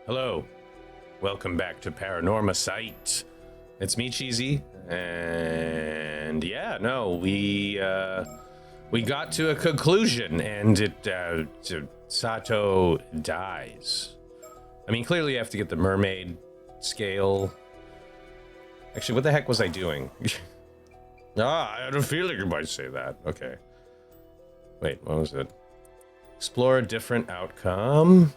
Hello, welcome back to Paranormasight. It's me, Cheesy, and yeah, no, we got to a conclusion, and Sato dies. I mean, clearly you have to get the mermaid scale. Actually, what the heck was I doing? I had a feeling you might say that. Okay. Wait, what was it? Explore a different outcome.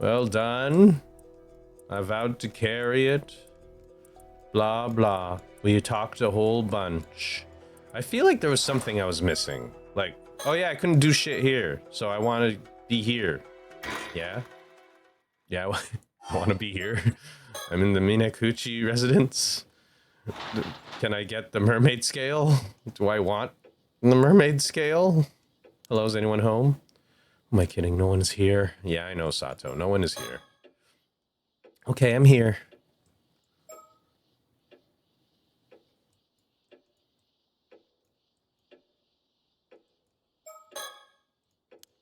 Well done. I vowed to carry it. Blah, blah. We talked a whole bunch. I feel like there was something I was missing. Like, oh yeah, I couldn't do shit here, so I want to be here. Yeah? Yeah, I want to be here. I'm in the Minakuchi residence. Can I get the mermaid scale? Do I want the mermaid scale? Hello, is anyone home? Am I kidding? No one's here. Yeah, I know, Sato. No one is here. Okay, I'm here.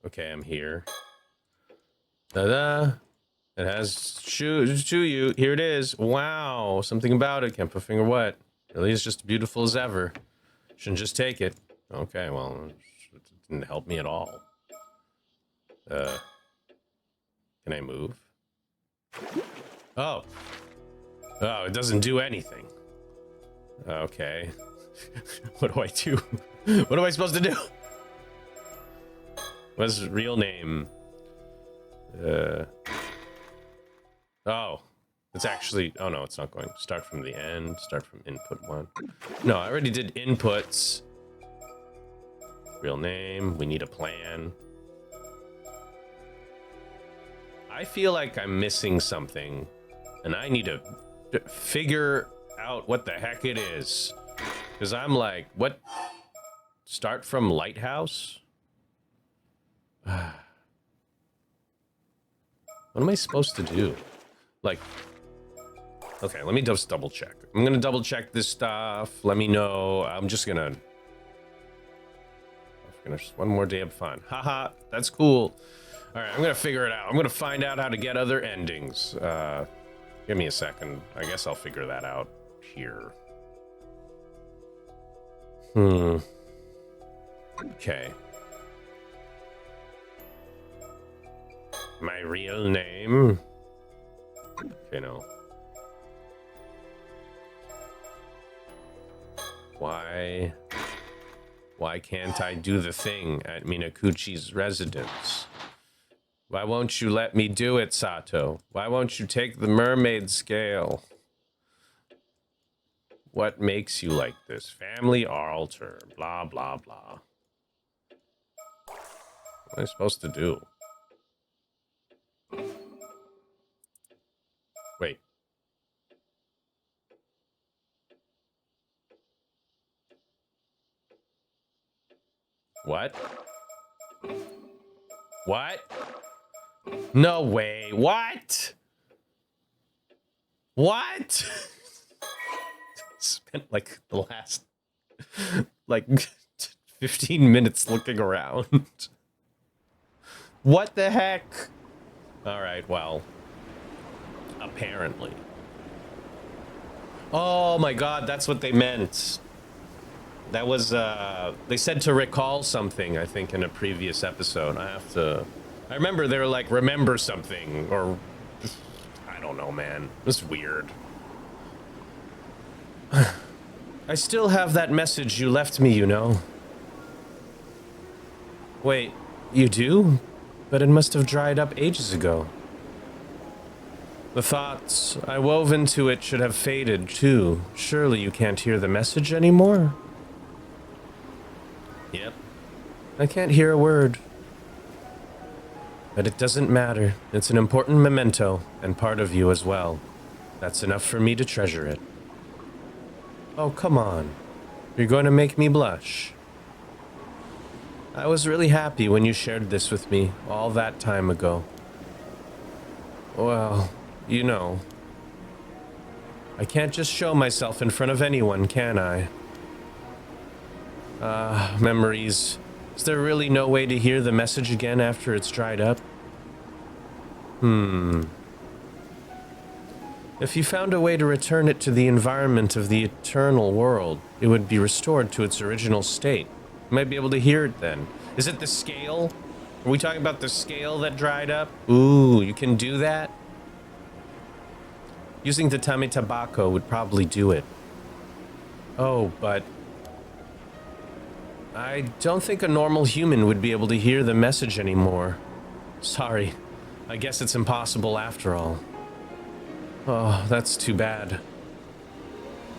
Okay, I'm here. Ta-da! It has show you. Here it is. Wow, something about it. Can't put finger what. Really is just beautiful as ever. Shouldn't just take it. Okay, well, it didn't help me at all. Can I move? Oh. Oh, it doesn't do anything. Okay. What do I do? What am I supposed to do? What's his real name? Oh. It's actually... Oh, no, it's not going. Start from the end. Start from input 1. No, I already did inputs. Real name. We need a plan. I feel like I'm missing something, and I need to figure out what the heck it is. Because I'm like, what? Start from Lighthouse? What am I supposed to do? Like, okay, let me just double check. I'm gonna double check this stuff. Let me know. I'm just gonna finish one more day of fun. Haha, that's cool. All right, I'm gonna figure it out. I'm gonna find out how to get other endings. Give me a second. I guess I'll figure that out here. Okay. My real name. Okay, no. Why can't I do the thing at Minakuchi's residence? Why won't you let me do it, Sato? Why won't you take the mermaid scale? What makes you like this? Family altar, blah, blah, blah. What am I supposed to do? Wait. What? What? No way. What? What? Spent like the last like 15 minutes looking around. What the heck? All right, well, apparently. Oh my god, that's what they meant. That was they said to recall something, I think, in a previous episode. I remember they were like, remember something, or I don't know, man. It's weird. I still have that message you left me, you know. Wait, you do? But it must have dried up ages ago. The thoughts I wove into it should have faded, too. Surely you can't hear the message anymore? Yep. I can't hear a word. But it doesn't matter. It's an important memento, and part of you as well. That's enough for me to treasure it. Oh, come on. You're going to make me blush. I was really happy when you shared this with me all that time ago. Well, you know. I can't just show myself in front of anyone, can I? Memories. Is there really no way to hear the message again after it's dried up? If you found a way to return it to the environment of the eternal world, it would be restored to its original state. You might be able to hear it then. Is it the scale? Are we talking about the scale that dried up? Ooh, you can do that? Using the Tame Tobacco would probably do it. Oh, but I don't think a normal human would be able to hear the message anymore. Sorry. I guess it's impossible after all. Oh, that's too bad.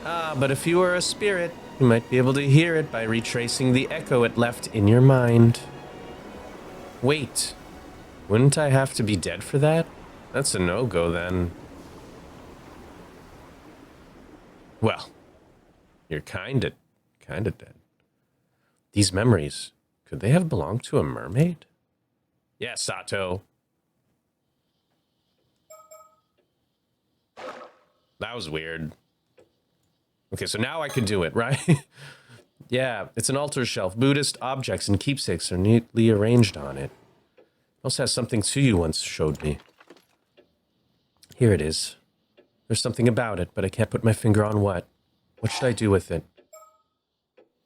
Ah, but if you were a spirit, you might be able to hear it by retracing the echo it left in your mind. Wait, wouldn't I have to be dead for that? That's a no-go then. Well, you're kinda dead. These memories, could they have belonged to a mermaid? Yeah, Sato. That was weird. Okay, so now I can do it, right? Yeah, it's an altar shelf. Buddhist objects and keepsakes are neatly arranged on it. It also has something Tsuyu once showed me. Here it is. There's something about it, but I can't put my finger on what. What should I do with it?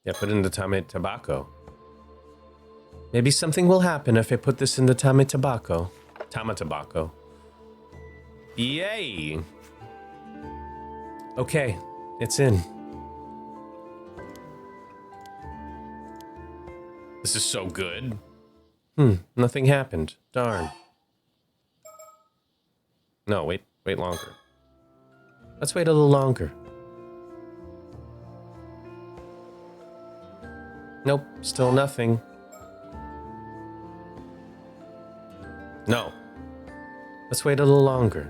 Yeah, put it in the Tame Tobacco. Maybe something will happen if I put this in the Tame Tobacco. Tama Tobacco. Yay! Okay, it's in. This is so good. Nothing happened. Darn. No, wait longer. Let's wait a little longer. Nope, still nothing. No. Let's wait a little longer.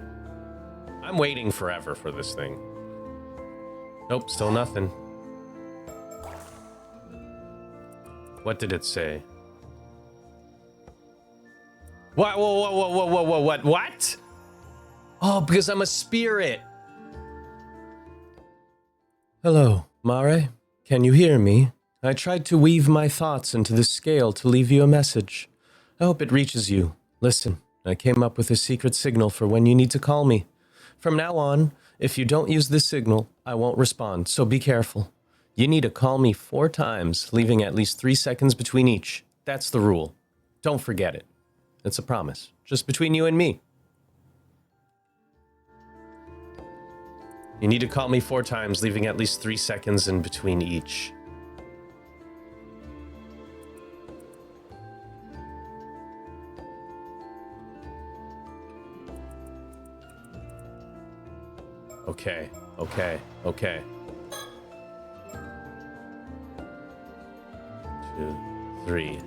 I'm waiting forever for this thing. Nope, still nothing. What did it say? What? Whoa, what? Oh, because I'm a spirit. Hello, Mare. Can you hear me? I tried to weave my thoughts into the scale to leave you a message. I hope it reaches you. Listen, I came up with a secret signal for when you need to call me. From now on, if you don't use this signal, I won't respond, so be careful. You need to call me 4 times, leaving at least 3 seconds between each. That's the rule. Don't forget it. It's a promise, just between you and me. You need to call me 4 times, leaving at least 3 seconds in between each. Okay. 2, 3.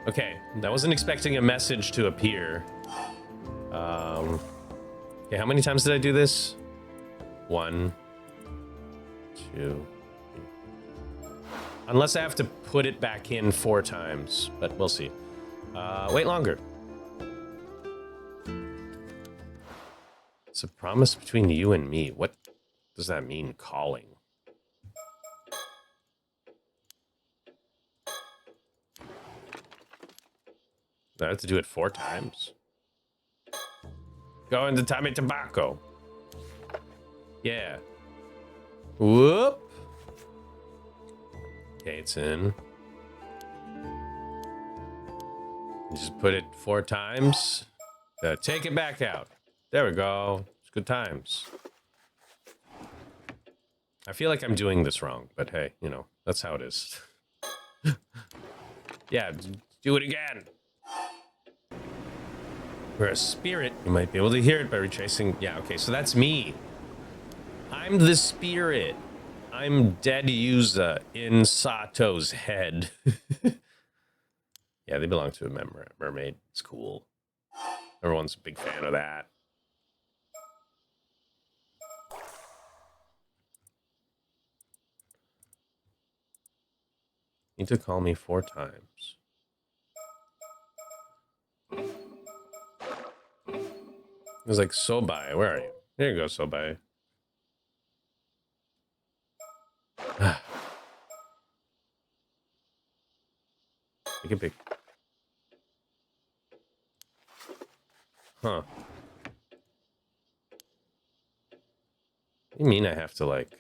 Okay, I wasn't expecting a message to appear. Okay, how many times did I do this? 1, 2, 3. Unless I have to put it back in 4 times, but we'll see. Wait longer. It's a promise between you and me. What does that mean, calling? Do I have to do it 4 times? Go into Tame Tobacco. Yeah. Whoop. Okay, it's in. Just put it 4 times. Take it back out. There we go. It's good times. I feel like I'm doing this wrong, but hey, you know, that's how it is. Yeah, do it again. For a spirit, you might be able to hear it by retracing. Yeah, okay, so that's me. I'm the spirit. I'm Dead Yuza in Sato's head. Yeah, they belong to a mermaid. It's cool. Everyone's a big fan of that. Need to call me 4 times. It was like, Sobai, where are you? There you go, Sobai. Take a big... Huh. You mean I have to, like...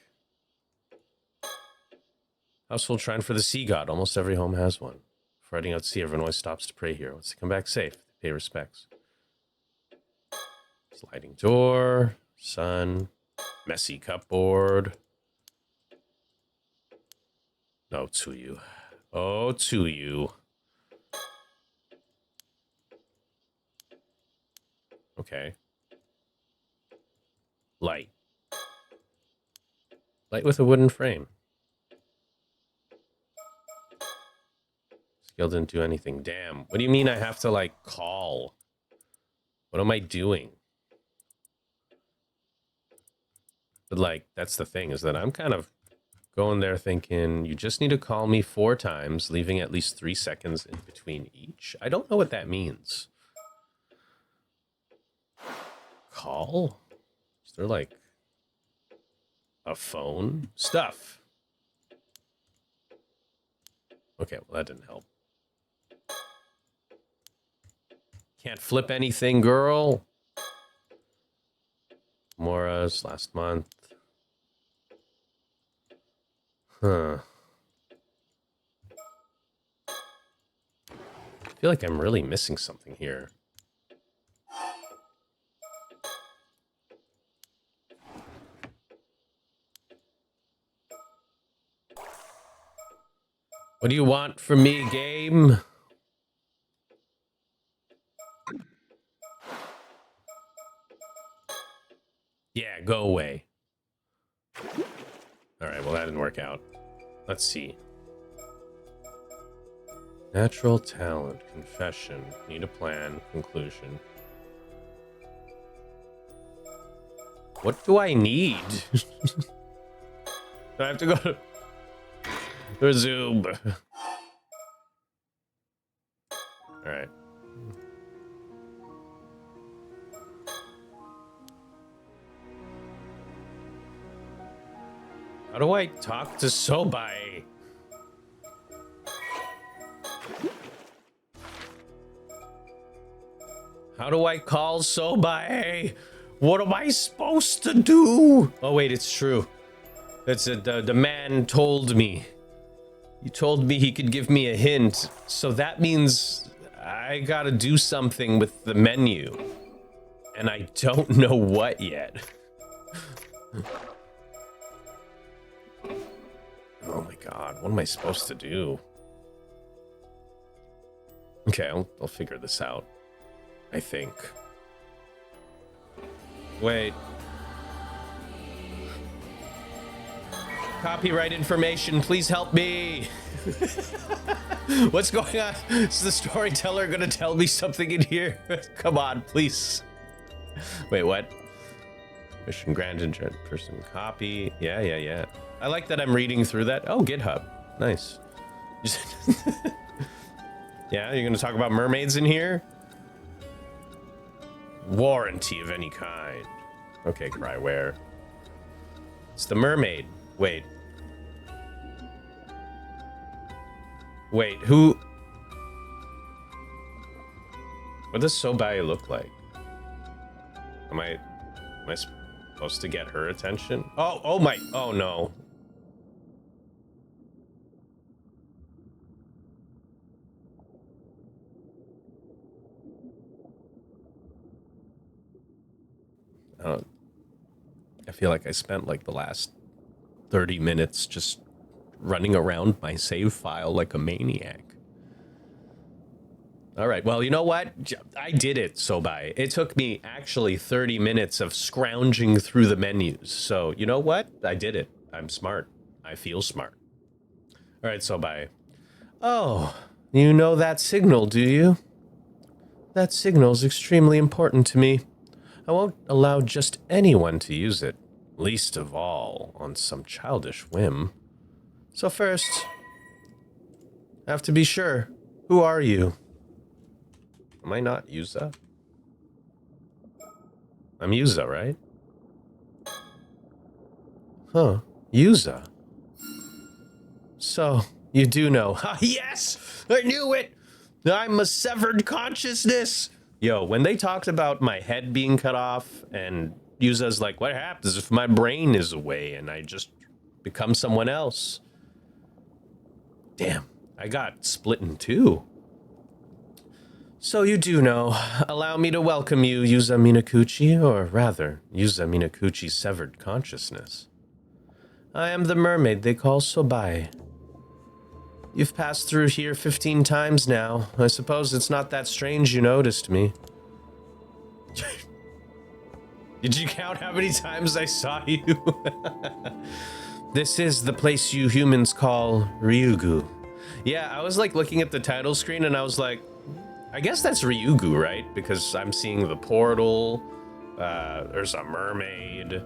Household shrine for the sea god. Almost every home has one. Before heading out to sea, everyone always stops to pray here. Once they come back safe, they pay respects. Sliding door. Sun. Messy cupboard. Oh, to you. Oh, to you. Okay. Light. Light with a wooden frame. Skill didn't do anything. Damn. What do you mean I have to, like, call? What am I doing? But, like, that's the thing, is that I'm kind of going there thinking, you just need to call me 4 times, leaving at least 3 seconds in between each. I don't know what that means. Call? Is there, like, a phone? Stuff. Okay, well, that didn't help. Can't flip anything, girl. Mora's last month. Huh. I feel like I'm really missing something here. What do you want from me, game? Yeah, go away. All right, well, that didn't work out. Let's see. Natural talent, confession, need a plan, conclusion. What do I need? Do I have to go to resume? All right. How do I talk to Sobai? How do I call Sobai? What am I supposed to do? Oh, wait, it's true. That's it. The man told me. He told me he could give me a hint. So that means I gotta do something with the menu. And I don't know what yet. Oh my god, what am I supposed to do? Okay, I'll figure this out. I think. Wait. Copyright information, please help me. What's going on? Is the storyteller gonna tell me something in here? Come on, please. Wait, what? Mission granted, person copy. Yeah. I like that I'm reading through that. Oh, GitHub. Nice. Yeah, you're gonna talk about mermaids in here? Warranty of any kind. Okay, Cryware. It's the mermaid. Wait, who? What does Sobai look like? Am I supposed to get her attention? Oh my, oh no. I feel like I spent like the last 30 minutes just running around my save file like a maniac. All right, well, you know what? I did it, Sobai. It took me actually 30 minutes of scrounging through the menus. So, you know what? I did it. I'm smart. I feel smart. All right, Sobai. Oh, you know that signal, do you? That signal's extremely important to me. I won't allow just anyone to use it, least of all on some childish whim. So first, I have to be sure. Who are you? Am I not Yuza? I'm Yuza, right? Huh, Yuza. So, you do know. Yes! I knew it! I'm a severed consciousness! Yo, when they talked about my head being cut off and Yuza's like, what happens if my brain is away and I just become someone else? Damn, I got split in two. So you do know. Allow me to welcome you, Yuza Minakuchi, or rather, Yuza Minakuchi's severed consciousness. I am the mermaid they call Sobai. You've passed through here 15 times now. I suppose it's not that strange you noticed me. Did you count how many times I saw you? This is the place you humans call Ryugu. Yeah, I was like looking at the title screen and I was like, I guess that's Ryugu, right? Because I'm seeing the portal, there's a mermaid.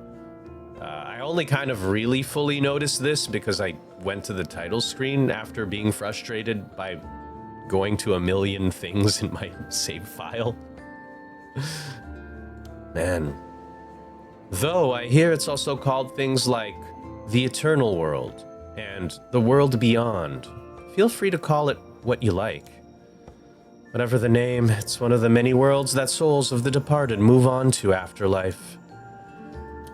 I only kind of really fully noticed this because I went to the title screen after being frustrated by going to a million things in my save file. Man. Though I hear it's also called things like the Eternal World and the World Beyond. Feel free to call it what you like. Whatever the name, it's one of the many worlds that souls of the departed move on to afterlife.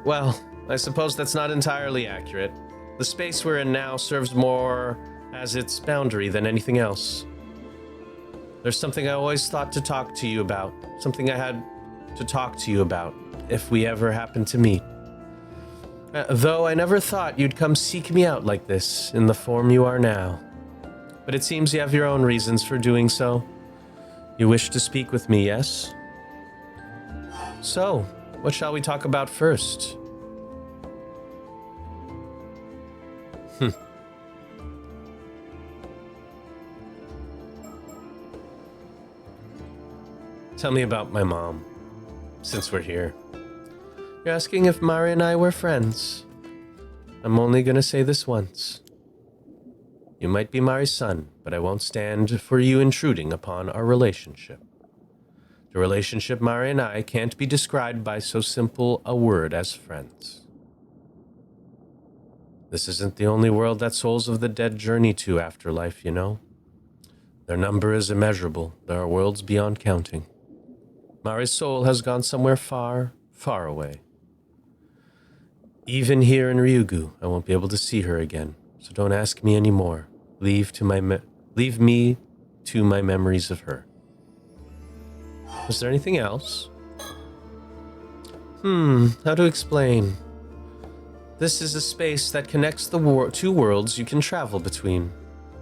Well, I suppose that's not entirely accurate. The space we're in now serves more as its boundary than anything else. There's something I always thought to talk to you about, something I had to talk to you about if we ever happen to meet. Though I never thought you'd come seek me out like this, in the form you are now. But it seems you have your own reasons for doing so. You wish to speak with me, yes? So, what shall we talk about first? Tell me about my mom, since we're here. You're asking if Mari and I were friends. I'm only gonna say this once. You might be Mari's son, but I won't stand for you intruding upon our relationship. The relationship Mari and I can't be described by so simple a word as friends. This isn't the only world that souls of the dead journey to afterlife, you know. Their number is immeasurable. There are worlds beyond counting. Mari's soul has gone somewhere far, far away. Even here in Ryugu, I won't be able to see her again, so don't ask me anymore. Leave me to my memories of her. Was there anything else? How to explain? This is a space that connects the two worlds you can travel between.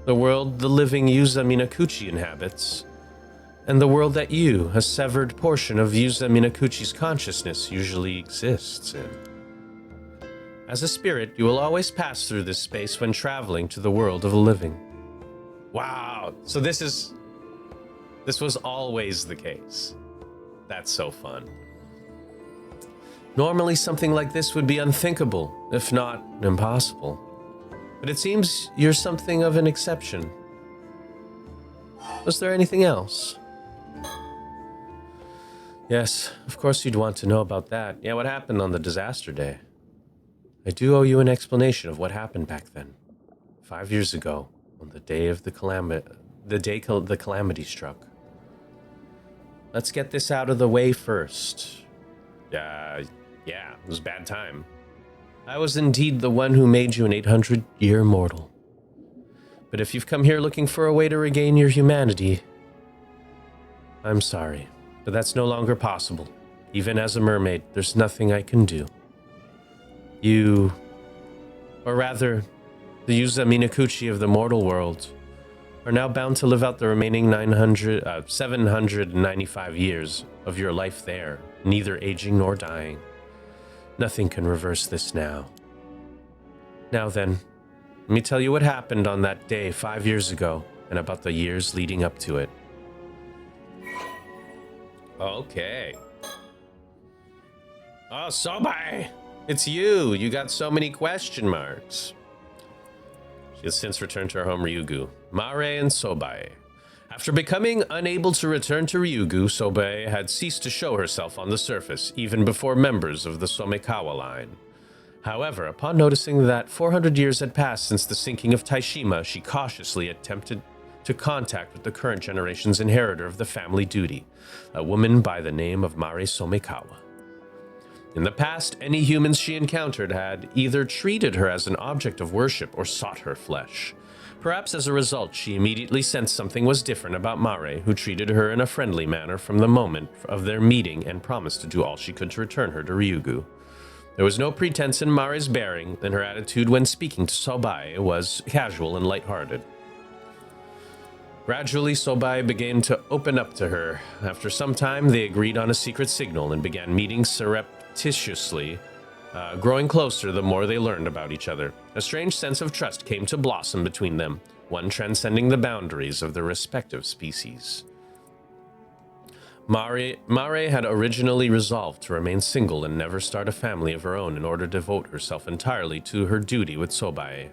The world the living Yuza Minakuchi inhabits, and the world that you, a severed portion of Yuza Minakuchi's consciousness, usually exists in. As a spirit, you will always pass through this space when traveling to the world of the living. Wow, so this was always the case. That's so fun. Normally something like this would be unthinkable, if not impossible. But it seems you're something of an exception. Was there anything else? Yes, of course you'd want to know about that. Yeah, what happened on the disaster day? I do owe you an explanation of what happened back then. 5 years ago, on the day of the calamity struck. Let's get this out of the way first. Yeah, it was a bad time. I was indeed the one who made you an 800-year mortal. But if you've come here looking for a way to regain your humanity, I'm sorry, but that's no longer possible. Even as a mermaid, there's nothing I can do. You, or rather, the Yuza Minakuchi of the mortal world, are now bound to live out the remaining 795 years of your life there, neither aging nor dying. Nothing can reverse this now. Now then, let me tell you what happened on that day 5 years ago, and about the years leading up to it. Okay. Oh, Sobai! It's you! You got so many question marks. She has since returned to her home Ryugu. Mare and Sobai. After becoming unable to return to Ryugu, Sobai had ceased to show herself on the surface, even before members of the Somekawa line. However, upon noticing that 400 years had passed since the sinking of Taishima, she cautiously attempted to contact with the current generation's inheritor of the family duty, a woman by the name of Mare Somekawa. In the past, any humans she encountered had either treated her as an object of worship or sought her flesh. Perhaps as a result, she immediately sensed something was different about Mare, who treated her in a friendly manner from the moment of their meeting and promised to do all she could to return her to Ryugu. There was no pretense in Mare's bearing, and her attitude when speaking to Sobae was casual and lighthearted. Gradually, Sobae began to open up to her. After some time, they agreed on a secret signal and began meeting surreptitiously, growing closer the more they learned about each other. A strange sense of trust came to blossom between them, one transcending the boundaries of their respective species. Mare had originally resolved to remain single and never start a family of her own in order to devote herself entirely to her duty with Sobae.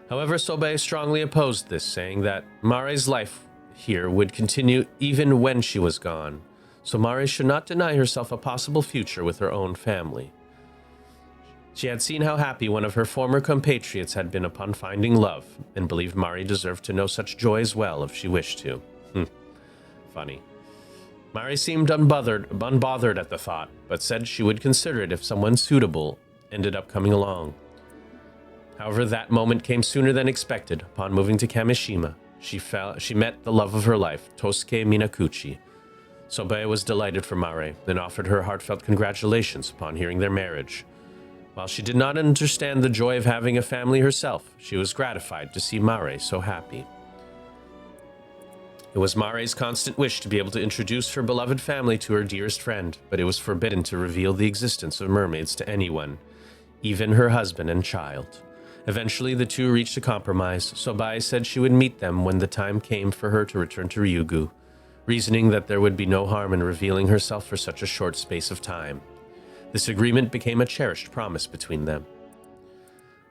However, Sobae strongly opposed this, saying that Mare's life here would continue even when she was gone, so Mare should not deny herself a possible future with her own family. She had seen how happy one of her former compatriots had been upon finding love, and believed Mare deserved to know such joy as well if she wished to. Funny. Mare seemed unbothered at the thought, but said she would consider it if someone suitable ended up coming along. However, that moment came sooner than expected. Upon moving to Kamishima, she met the love of her life, Tosuke Minakuchi. Sobae was delighted for Mare, and offered her heartfelt congratulations upon hearing their marriage. While she did not understand the joy of having a family herself, she was gratified to see Mare so happy. It was Mare's constant wish to be able to introduce her beloved family to her dearest friend, but it was forbidden to reveal the existence of mermaids to anyone, even her husband and child. Eventually, the two reached a compromise. Sobae said she would meet them when the time came for her to return to Ryugu, reasoning that there would be no harm in revealing herself for such a short space of time. This agreement became a cherished promise between them.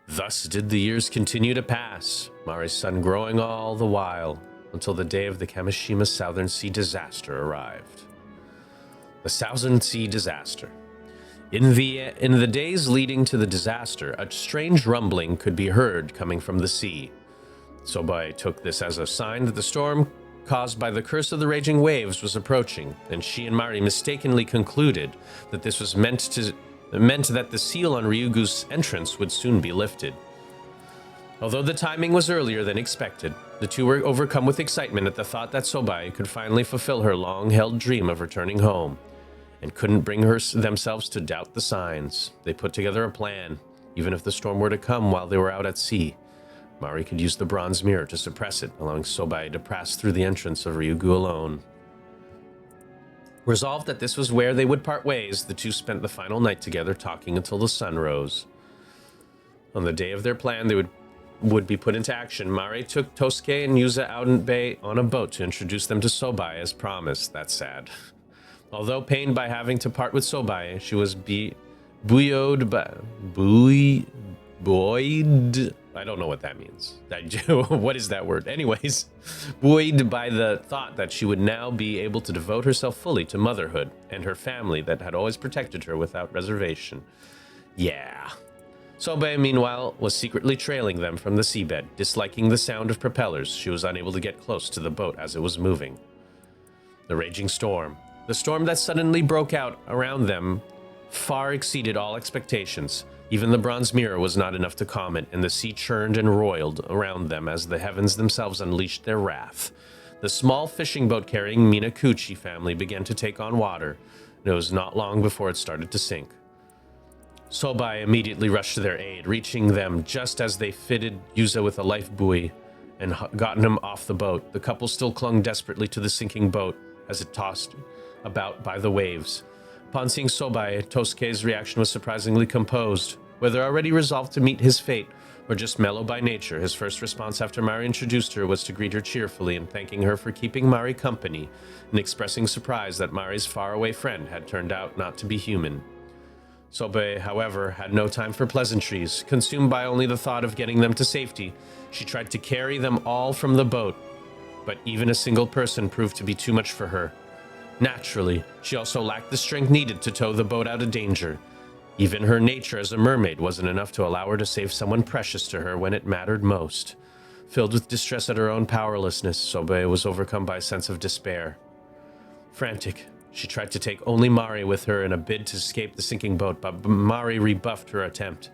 Thus did the years continue to pass, Mare's son growing all the while, until the day of the Kamishima Southern Sea disaster arrived. The Southern Sea disaster. In the days leading to the disaster, a strange rumbling could be heard coming from the sea. Sobae took this as a sign that the storm caused by the curse of the raging waves was approaching, and she and Mare mistakenly concluded that this was meant that the seal on Ryugu's entrance would soon be lifted. Although the timing was earlier than expected, the two were overcome with excitement at the thought that Sobae could finally fulfill her long-held dream of returning home, and couldn't bring themselves to doubt the signs. They put together a plan. Even if the storm were to come while they were out at sea, Mare could use the bronze mirror to suppress it, allowing Sobae to pass through the entrance of Ryugu alone. Resolved that this was where they would part ways, the two spent the final night together talking until the sun rose. On the day of their plan, they would be put into action. Mare took Tosuke and Yuza out in bay on a boat to introduce them to Sobae as promised. That's sad. Although pained by having to part with Sobae, she was buoyed. I don't know what that means. What is that word? Anyways, buoyed by the thought that she would now be able to devote herself fully to motherhood and her family that had always protected her without reservation. Yeah. Sobae, meanwhile, was secretly trailing them from the seabed. Disliking the sound of propellers, she was unable to get close to the boat as it was moving. The raging storm. The storm that suddenly broke out around them far exceeded all expectations. Even the bronze mirror was not enough to calm it, and the sea churned and roiled around them as the heavens themselves unleashed their wrath. The small fishing boat carrying Minakuchi family began to take on water, and it was not long before it started to sink. Sobae immediately rushed to their aid, reaching them just as they fitted Yuza with a life buoy and gotten him off the boat. The couple still clung desperately to the sinking boat as it tossed about by the waves. Upon seeing Sobae, Tosuke's reaction was surprisingly composed. Whether already resolved to meet his fate or just mellow by nature, his first response after Mare introduced her was to greet her cheerfully and thanking her for keeping Mare company and expressing surprise that Mare's faraway friend had turned out not to be human. Sobae, however, had no time for pleasantries. Consumed by only the thought of getting them to safety, she tried to carry them all from the boat, but even a single person proved to be too much for her. Naturally, she also lacked the strength needed to tow the boat out of danger. Even her nature as a mermaid wasn't enough to allow her to save someone precious to her when it mattered most. Filled with distress at her own powerlessness, Sobae was overcome by a sense of despair. Frantic, She tried to take only Mari with her in a bid to escape the sinking boat, but Mari rebuffed her attempt.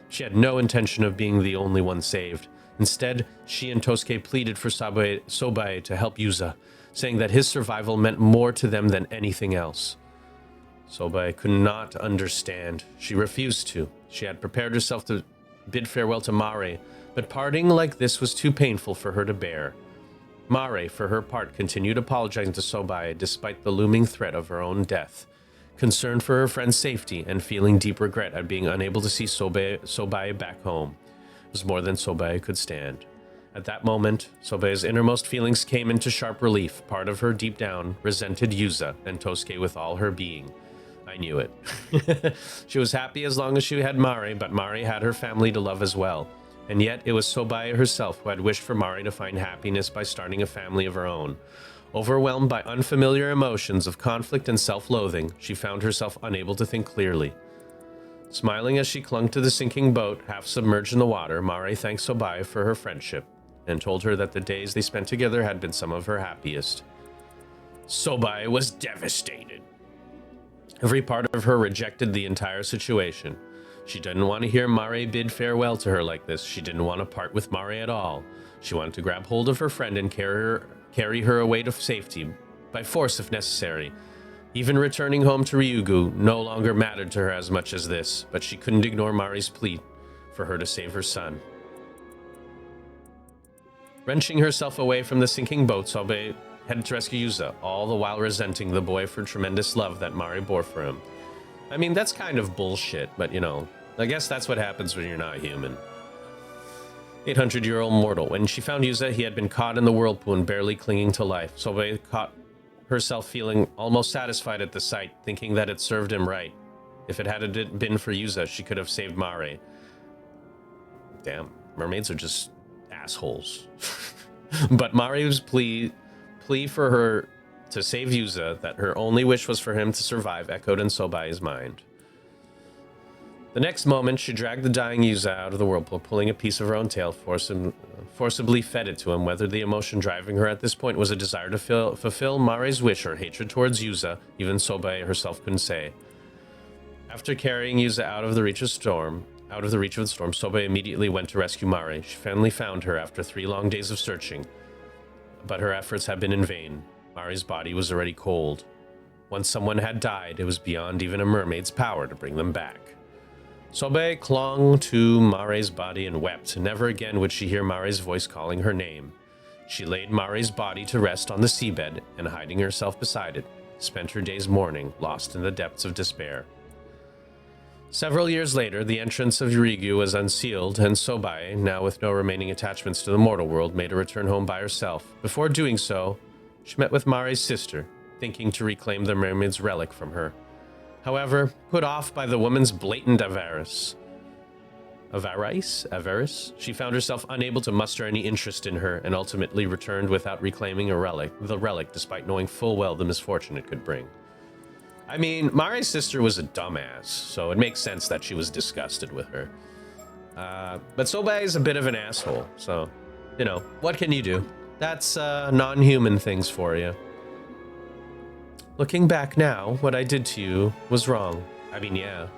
She had no intention of being the only one saved. Instead, she and Tosuke pleaded for Sobae to help Yuza, saying that his survival meant more to them than anything else. Sobae could not understand. She refused to. She had prepared herself to bid farewell to Mare, but parting like this was too painful for her to bear. Mare, for her part, continued apologizing to Sobae despite the looming threat of her own death. Concerned for her friend's safety and feeling deep regret at being unable to see Sobae back home was more than Sobae could stand. At that moment, Sobae's innermost feelings came into sharp relief. Part of her deep down resented Yuza and Tosuke with all her being. I knew it. She was happy as long as she had Mari, but Mari had her family to love as well. And yet it was Sobae herself who had wished for Mari to find happiness by starting a family of her own. Overwhelmed by unfamiliar emotions of conflict and self-loathing, she found herself unable to think clearly. Smiling as she clung to the sinking boat, half submerged in the water, Mari thanked Sobae for her friendship and told her that the days they spent together had been some of her happiest. Sobae was devastated. Every part of her rejected the entire situation. She didn't want to hear Mari bid farewell to her like this. She didn't want to part with Mari at all. She wanted to grab hold of her friend and carry her away to safety, by force if necessary. Even returning home to Ryugu no longer mattered to her as much as this, but she couldn't ignore Mari's plea for her to save her son. Wrenching herself away from the sinking boat, Sobae headed to rescue Yuza, all the while resenting the boy for tremendous love that Mari bore for him. I mean, that's kind of bullshit, but you know, I guess that's what happens when you're not human. 800-year-old mortal. When she found Yuza, he had been caught in the whirlpool and barely clinging to life. Sobae caught herself feeling almost satisfied at the sight, thinking that it served him right. If it had been for Yuza, she could have saved Mare. Damn, mermaids are just assholes. But Mari's plea for her to save Yuza, that her only wish was for him to survive, echoed in Sobae's mind. The next moment, she dragged the dying Yuza out of the whirlpool, pulling a piece of her own tail, forcibly fed it to him. Whether the emotion driving her at this point was a desire to fulfill Mare's wish or hatred towards Yuza, even Sobae herself couldn't say. After carrying Yuza out of the reach of the storm, Sobae immediately went to rescue Mare. She finally found her after 3 long days of searching, but her efforts had been in vain. Mare's body was already cold. Once someone had died, it was beyond even a mermaid's power to bring them back. Sobae clung to Mare's body and wept. Never again would she hear Mare's voice calling her name. She laid Mare's body to rest on the seabed and, hiding herself beside it, spent her days mourning, lost in the depths of despair. Several years later, the entrance of Ryugu was unsealed, and Sobae, now with no remaining attachments to the mortal world, made a return home by herself. Before doing so, she met with Mare's sister, thinking to reclaim the mermaid's relic from her. However, put off by the woman's blatant avarice, she found herself unable to muster any interest in her and ultimately returned without reclaiming the relic, despite knowing full well the misfortune it could bring. I mean, Mare's sister was a dumbass, so it makes sense that she was disgusted with her. But Sobae is a bit of an asshole, so, you know, what can you do? That's non-human things for you. Looking back now, what I did to you was wrong. I mean, yeah.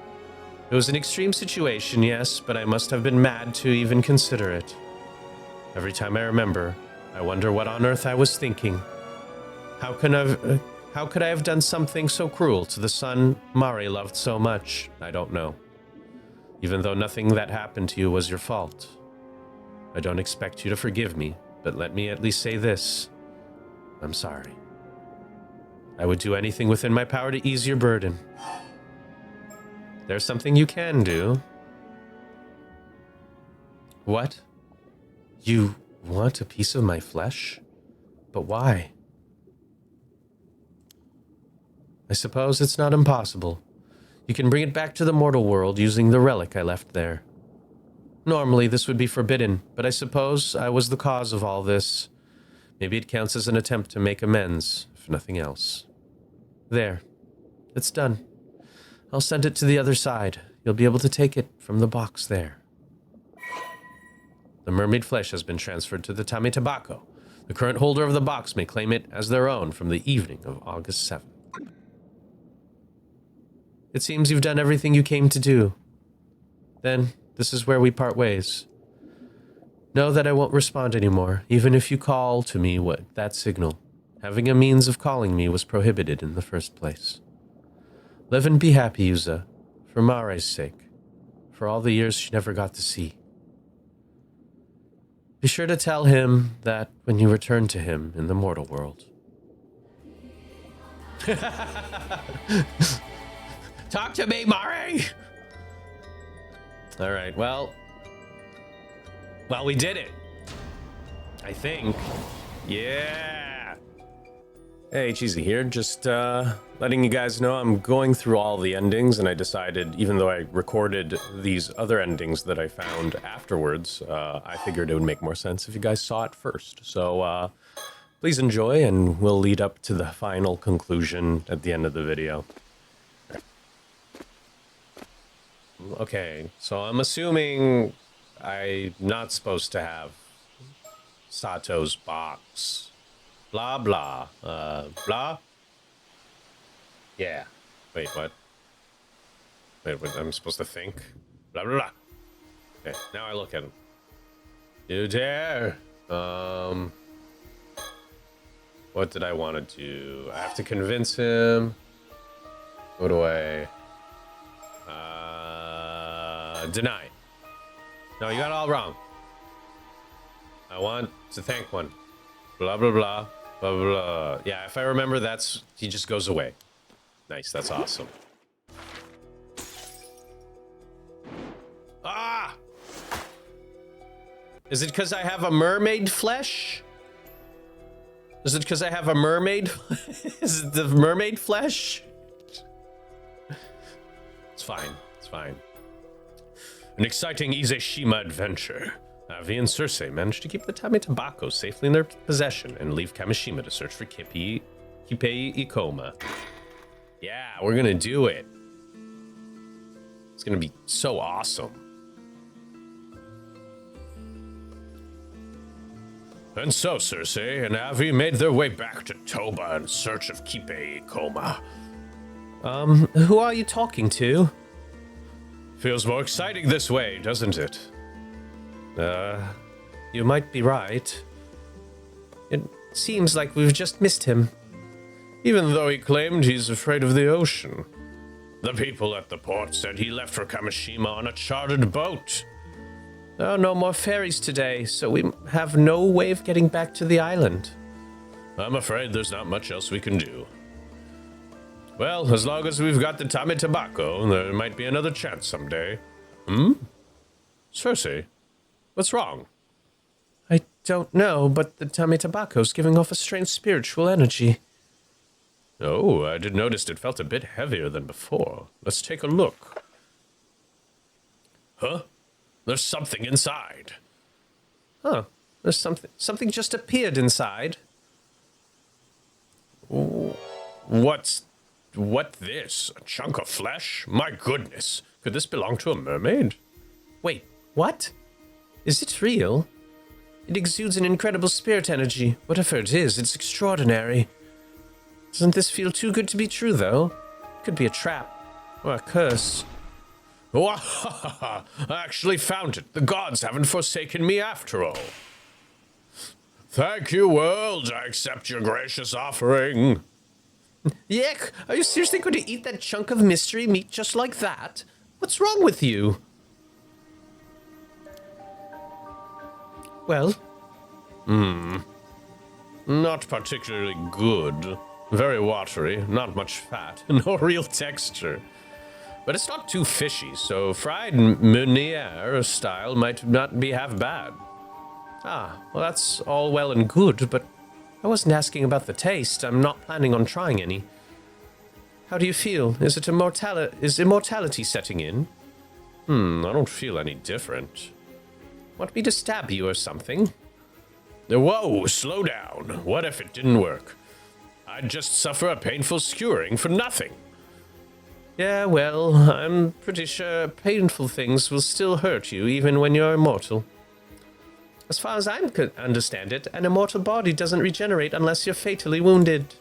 It was an extreme situation, yes, but I must have been mad to even consider it. Every time I remember, I wonder what on earth I was thinking. How could I have done something so cruel to the son Mare loved so much? I don't know. Even though nothing that happened to you was your fault. I don't expect you to forgive me, but let me at least say this. I'm sorry. I would do anything within my power to ease your burden. There's something you can do. What? You want a piece of my flesh? But why? I suppose it's not impossible. You can bring it back to the mortal world using the relic I left there. Normally this would be forbidden, but I suppose I was the cause of all this. Maybe it counts as an attempt to make amends, if nothing else. There. It's done. I'll send it to the other side. You'll be able to take it from the box there. The mermaid flesh has been transferred to the Tame Tabako. The current holder of the box may claim it as their own from the evening of August 7th. It seems you've done everything you came to do. Then, this is where we part ways. Know that I won't respond anymore, even if you call to me with that signal. Having a means of calling me was prohibited in the first place. Live and be happy, Yuza, for Mare's sake, for all the years she never got to see. Be sure to tell him that when you return to him in the mortal world. Talk to me, Mare! All right, well, we did it. I think. Yeah. Hey, Cheesy here. Just letting you guys know I'm going through all the endings, and I decided, even though I recorded these other endings that I found afterwards, I figured it would make more sense if you guys saw it first. So please enjoy, and we'll lead up to the final conclusion at the end of the video. Okay, so I'm assuming I'm not supposed to have Sato's box. Blah, blah. Blah? Yeah. Wait, what? Wait, I'm supposed to think? Blah, blah, blah. Okay, now I look at him. You dare? What did I want to do? I have to convince him. What do I... deny. No, you got it all wrong. I want to thank one. Blah, blah, blah. Blah, blah, blah. Yeah, if I remember, he just goes away. Nice, that's awesome. Ah! Is it because I have a mermaid flesh? Is it because I have a mermaid? Is it the mermaid flesh? It's fine. It's fine. An exciting Izeshima adventure. Avi and Circe managed to keep the Tame Tobacco safely in their possession and leave Kamishima to search for Kipei Ikoma. Yeah, we're gonna do it. It's gonna be so awesome. And so Circe and Avi made their way back to Toba in search of Kipei Ikoma. Who are you talking to? Feels more exciting this way, doesn't it? You might be right. It seems like we've just missed him. Even though he claimed he's afraid of the ocean. The people at the port said he left for Kamishima on a chartered boat. Oh, no more ferries today, so we have no way of getting back to the island. I'm afraid there's not much else we can do. Well, as long as we've got the Tame Tobacco, there might be another chance someday. Circe, what's wrong? I don't know, but the Tame Tobacco's giving off a strange spiritual energy. Oh, I did notice it felt a bit heavier than before. Let's take a look. Huh? There's something inside. Huh. There's something just appeared inside. What this? A chunk of flesh? My goodness. Could this belong to a mermaid? Wait, what? Is it real? It exudes an incredible spirit energy. Whatever it is, it's extraordinary. Doesn't this feel too good to be true, though? Could be a trap. Or a curse. I actually found it. The gods haven't forsaken me after all. Thank you, world. I accept your gracious offering. Yuck! Are you seriously going to eat that chunk of mystery meat just like that? What's wrong with you? Well? Not particularly good. Very watery, not much fat, no real texture. But it's not too fishy, so fried meunier style might not be half bad. Ah, well that's all well and good, but I wasn't asking about the taste. I'm not planning on trying any. How do you feel? Is immortality setting in? I don't feel any different. Want me to stab you or something? Whoa, slow down. What if it didn't work? I'd just suffer a painful skewering for nothing. Yeah, well, I'm pretty sure painful things will still hurt you even when you're immortal. As far as I understand it, an immortal body doesn't regenerate unless you're fatally wounded.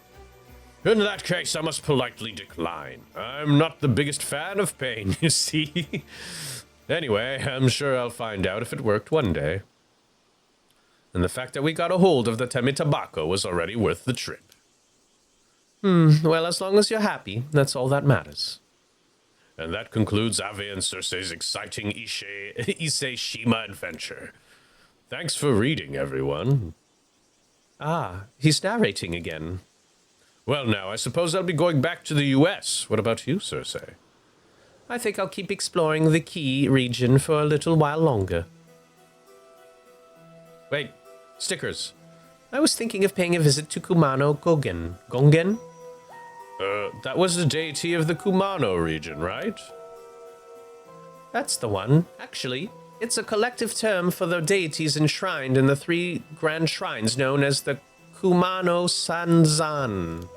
In that case, I must politely decline. I'm not the biggest fan of pain, you see. Anyway, I'm sure I'll find out if it worked one day. And the fact that we got a hold of the Temi Tobacco was already worth the trip. Well, as long as you're happy, that's all that matters. And that concludes Ave and Circe's exciting Issei Shima adventure. Thanks for reading, everyone. Ah, he's narrating again. Well, now, I suppose I'll be going back to the US. What about you, Circe? I think I'll keep exploring the Key region for a little while longer. Wait, stickers. I was thinking of paying a visit to Kumano Gogen. Gongen? That was the deity of the Kumano region, right? That's the one. Actually, it's a collective term for the deities enshrined in the 3 grand shrines known as the Kumano Sanzan.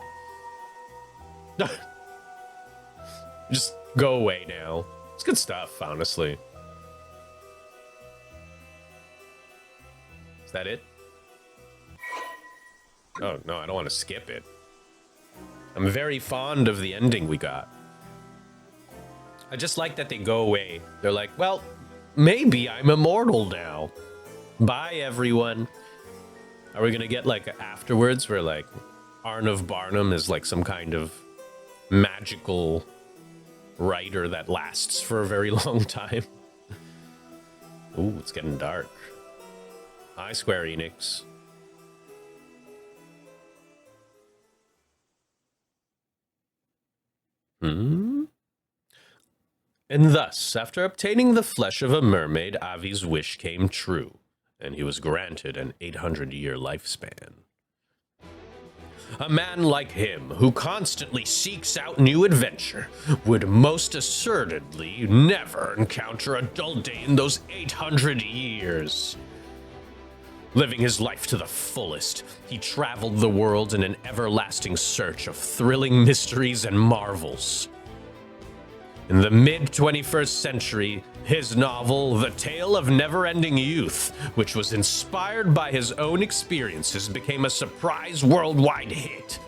Just go away now. It's good stuff, honestly. Is that it? Oh, no, I don't want to skip it. I'm very fond of the ending we got. I just like that they go away. They're like, well, maybe I'm immortal now. Bye, everyone. Are we going to get, like, afterwards where, like, Arnav Barnum is, like, some kind of magical writer that lasts for a very long time? Ooh, it's getting dark. Hi, Square Enix. And thus, after obtaining the flesh of a mermaid, Avi's wish came true, and he was granted an 800-year lifespan. A man like him, who constantly seeks out new adventure, would most assuredly never encounter a dull day in those 800 years. Living his life to the fullest, he traveled the world in an everlasting search of thrilling mysteries and marvels. In the mid-21st century, his novel, The Tale of Never-Ending Youth, which was inspired by his own experiences, became a surprise worldwide hit.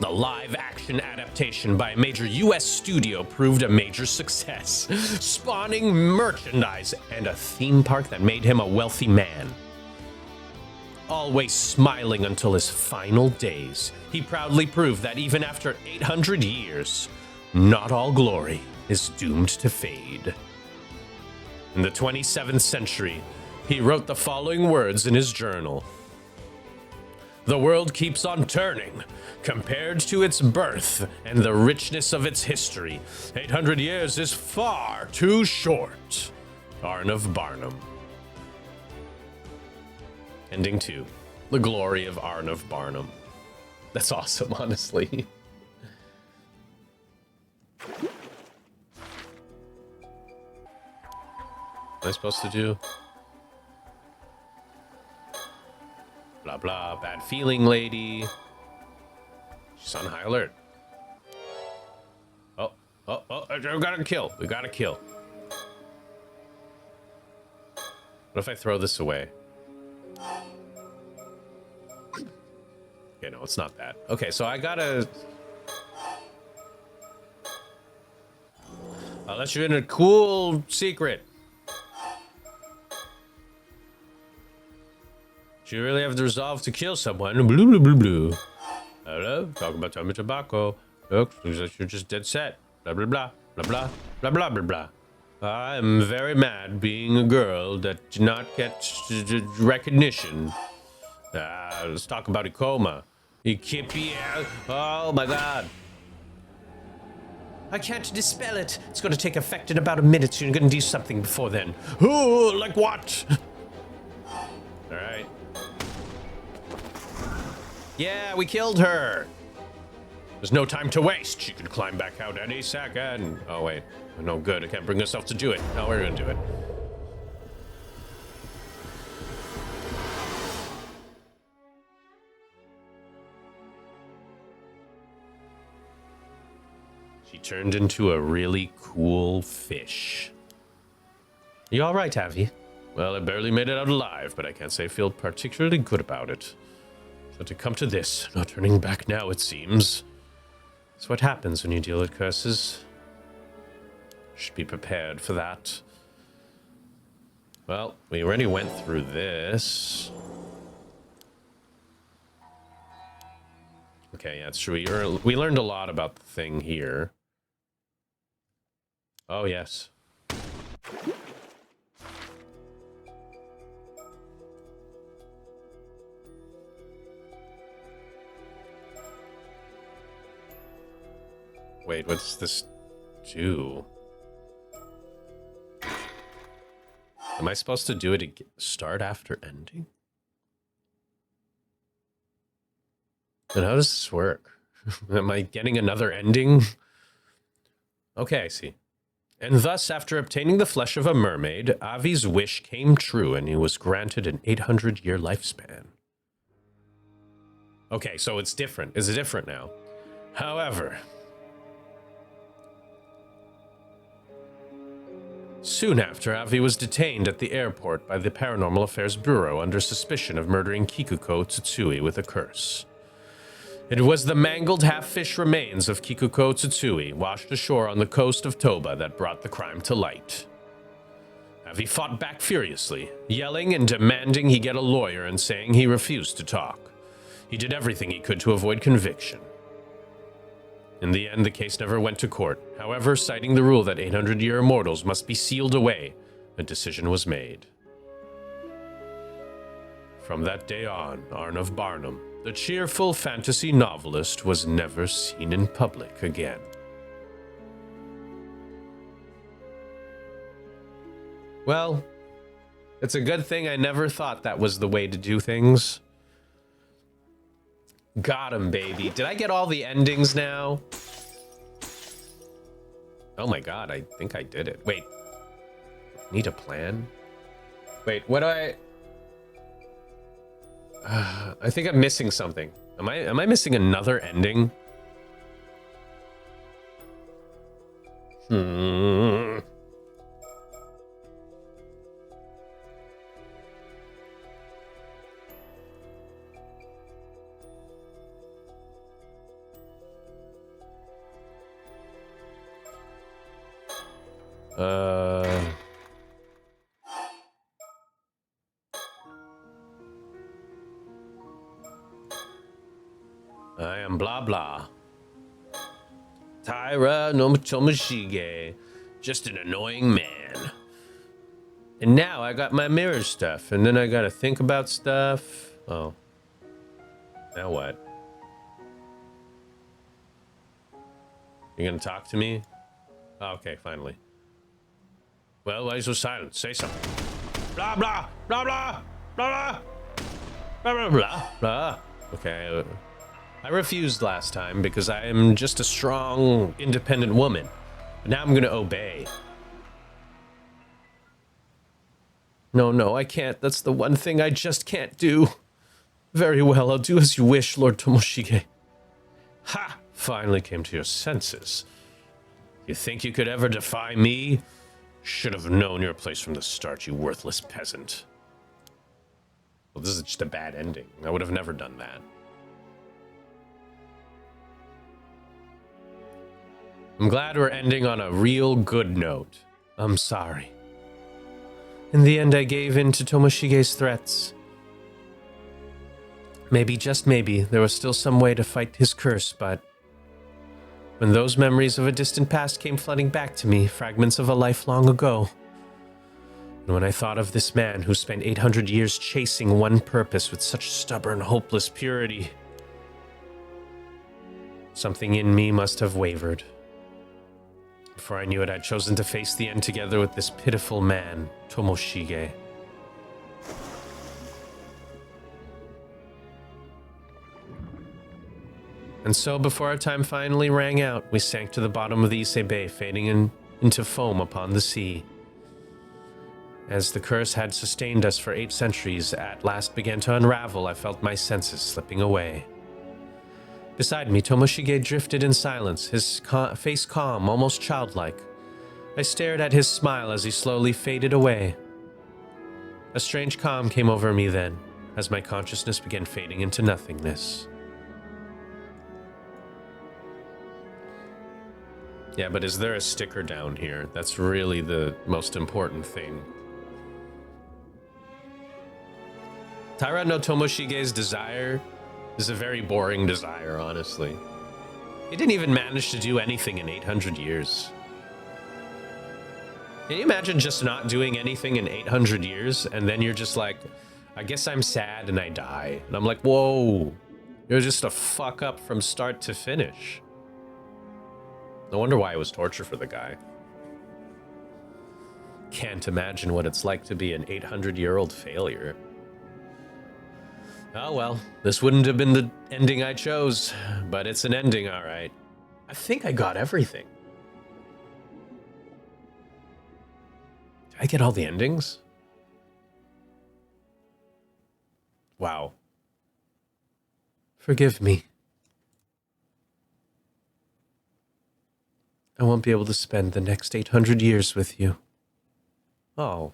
The live-action adaptation by a major US studio proved a major success, spawning merchandise and a theme park that made him a wealthy man. Always smiling until his final days, he proudly proved that even after 800 years, not all glory is doomed to fade. In the 27th century, he wrote the following words in his journal. The world keeps on turning. Compared to its birth and the richness of its history, 800 years is far too short. Arnav Barnum. Ending 2. The glory of Arnav Barnum. That's awesome, honestly. What am I supposed to do? Blah, blah, bad feeling lady. She's on high alert. Oh, we gotta kill. We gotta kill. What if I throw this away? Okay, no, it's not that. Okay, so I gotta... I'll let you in a cool secret. You really have the resolve to kill someone. Blue, blue, blue, blue. Hello? Talk about Temi Tobacco. Look, you're just dead set. Blah, blah, blah. Blah, blah. Blah, blah, blah, blah. I'm very mad being a girl that did not get recognition. Let's talk about Ikoma. Ikipi. Oh, my God. I can't dispel it. It's going to take effect in about a minute, so you're going to do something before then. Oh, like what? All right. Yeah, we killed her. There's no time to waste. She could climb back out any second. Oh, wait. No good. I can't bring myself to do it. No, we're going to do it. She turned into a really cool fish. You all right, Avi? Well, I barely made it out alive, but I can't say I feel particularly good about it. So to come to this, no turning back now, it seems. That's what happens when you deal with curses. Should be prepared for that. Well, we already went through this. Okay, yeah, it's true. We learned a lot about the thing here. Oh, yes. Wait, what's this do? Am I supposed to do it again? Start after ending? And how does this work? Am I getting another ending? Okay, I see. And thus, after obtaining the flesh of a mermaid, Avi's wish came true and he was granted an 800-year lifespan. Okay, so it's different. Is it different now? However, soon after, Avi was detained at the airport by the Paranormal Affairs Bureau under suspicion of murdering Kikuko Tsutsui with a curse. It was the mangled half-fish remains of Kikuko Tsutsui washed ashore on the coast of Toba that brought the crime to light. Avi fought back furiously, yelling and demanding he get a lawyer and saying he refused to talk. He did everything he could to avoid conviction. In the end, the case never went to court. However, citing the rule that 800-year immortals must be sealed away, a decision was made. From that day on, Arnav Barnum, the cheerful fantasy novelist, was never seen in public again. Well, it's a good thing I never thought that was the way to do things. Got him, baby. Did I get all the endings now? Oh my god, I think I did it. Wait. Need a plan? Wait, what do I think I'm missing something. Am I missing another ending? I am blah blah. Taira no Tomoshige, just an annoying man. And now I got my mirror stuff, and then I gotta think about stuff. Oh. Now what? You gonna talk to me? Oh, okay, finally. Well, why are you so silent? Say something. Blah blah blah blah blah blah blah blah blah. Okay. I refused last time because I am just a strong, independent woman. But now I'm gonna obey. No, I can't. That's the one thing I just can't do. Very well, I'll do as you wish, Lord Tomoshige. Ha! Finally came to your senses. You think you could ever defy me? Should have known your place from the start, you worthless peasant. Well, this is just a bad ending. I would have never done that. I'm glad we're ending on a real good note. I'm sorry. In the end, I gave in to Tomoshige's threats. Maybe, just maybe, there was still some way to fight his curse, but when those memories of a distant past came flooding back to me, fragments of a life long ago, and when I thought of this man who spent 800 years chasing one purpose with such stubborn, hopeless purity, something in me must have wavered. Before I knew it, I'd chosen to face the end together with this pitiful man, Tomoshige. And so, before our time finally rang out, we sank to the bottom of the Ise Bay, fading into foam upon the sea. As the curse had sustained us for 8 centuries at last began to unravel, I felt my senses slipping away. Beside me, Tomoshige drifted in silence, his face calm, almost childlike. I stared at his smile as he slowly faded away. A strange calm came over me then, as my consciousness began fading into nothingness. Yeah, but is there a sticker down here? That's really the most important thing. Taira no Tomoshige's desire is a very boring desire, honestly. He didn't even manage to do anything in 800 years. Can you imagine just not doing anything in 800 years, and then you're just like, I guess I'm sad and I die. And I'm like, whoa, you're just a fuck up from start to finish. No wonder why it was torture for the guy. Can't imagine what it's like to be an 800-year-old failure. Oh well, this wouldn't have been the ending I chose, but it's an ending, all right. I think I got everything. Did I get all the endings? Wow. Forgive me. I won't be able to spend the next 800 years with you. Oh.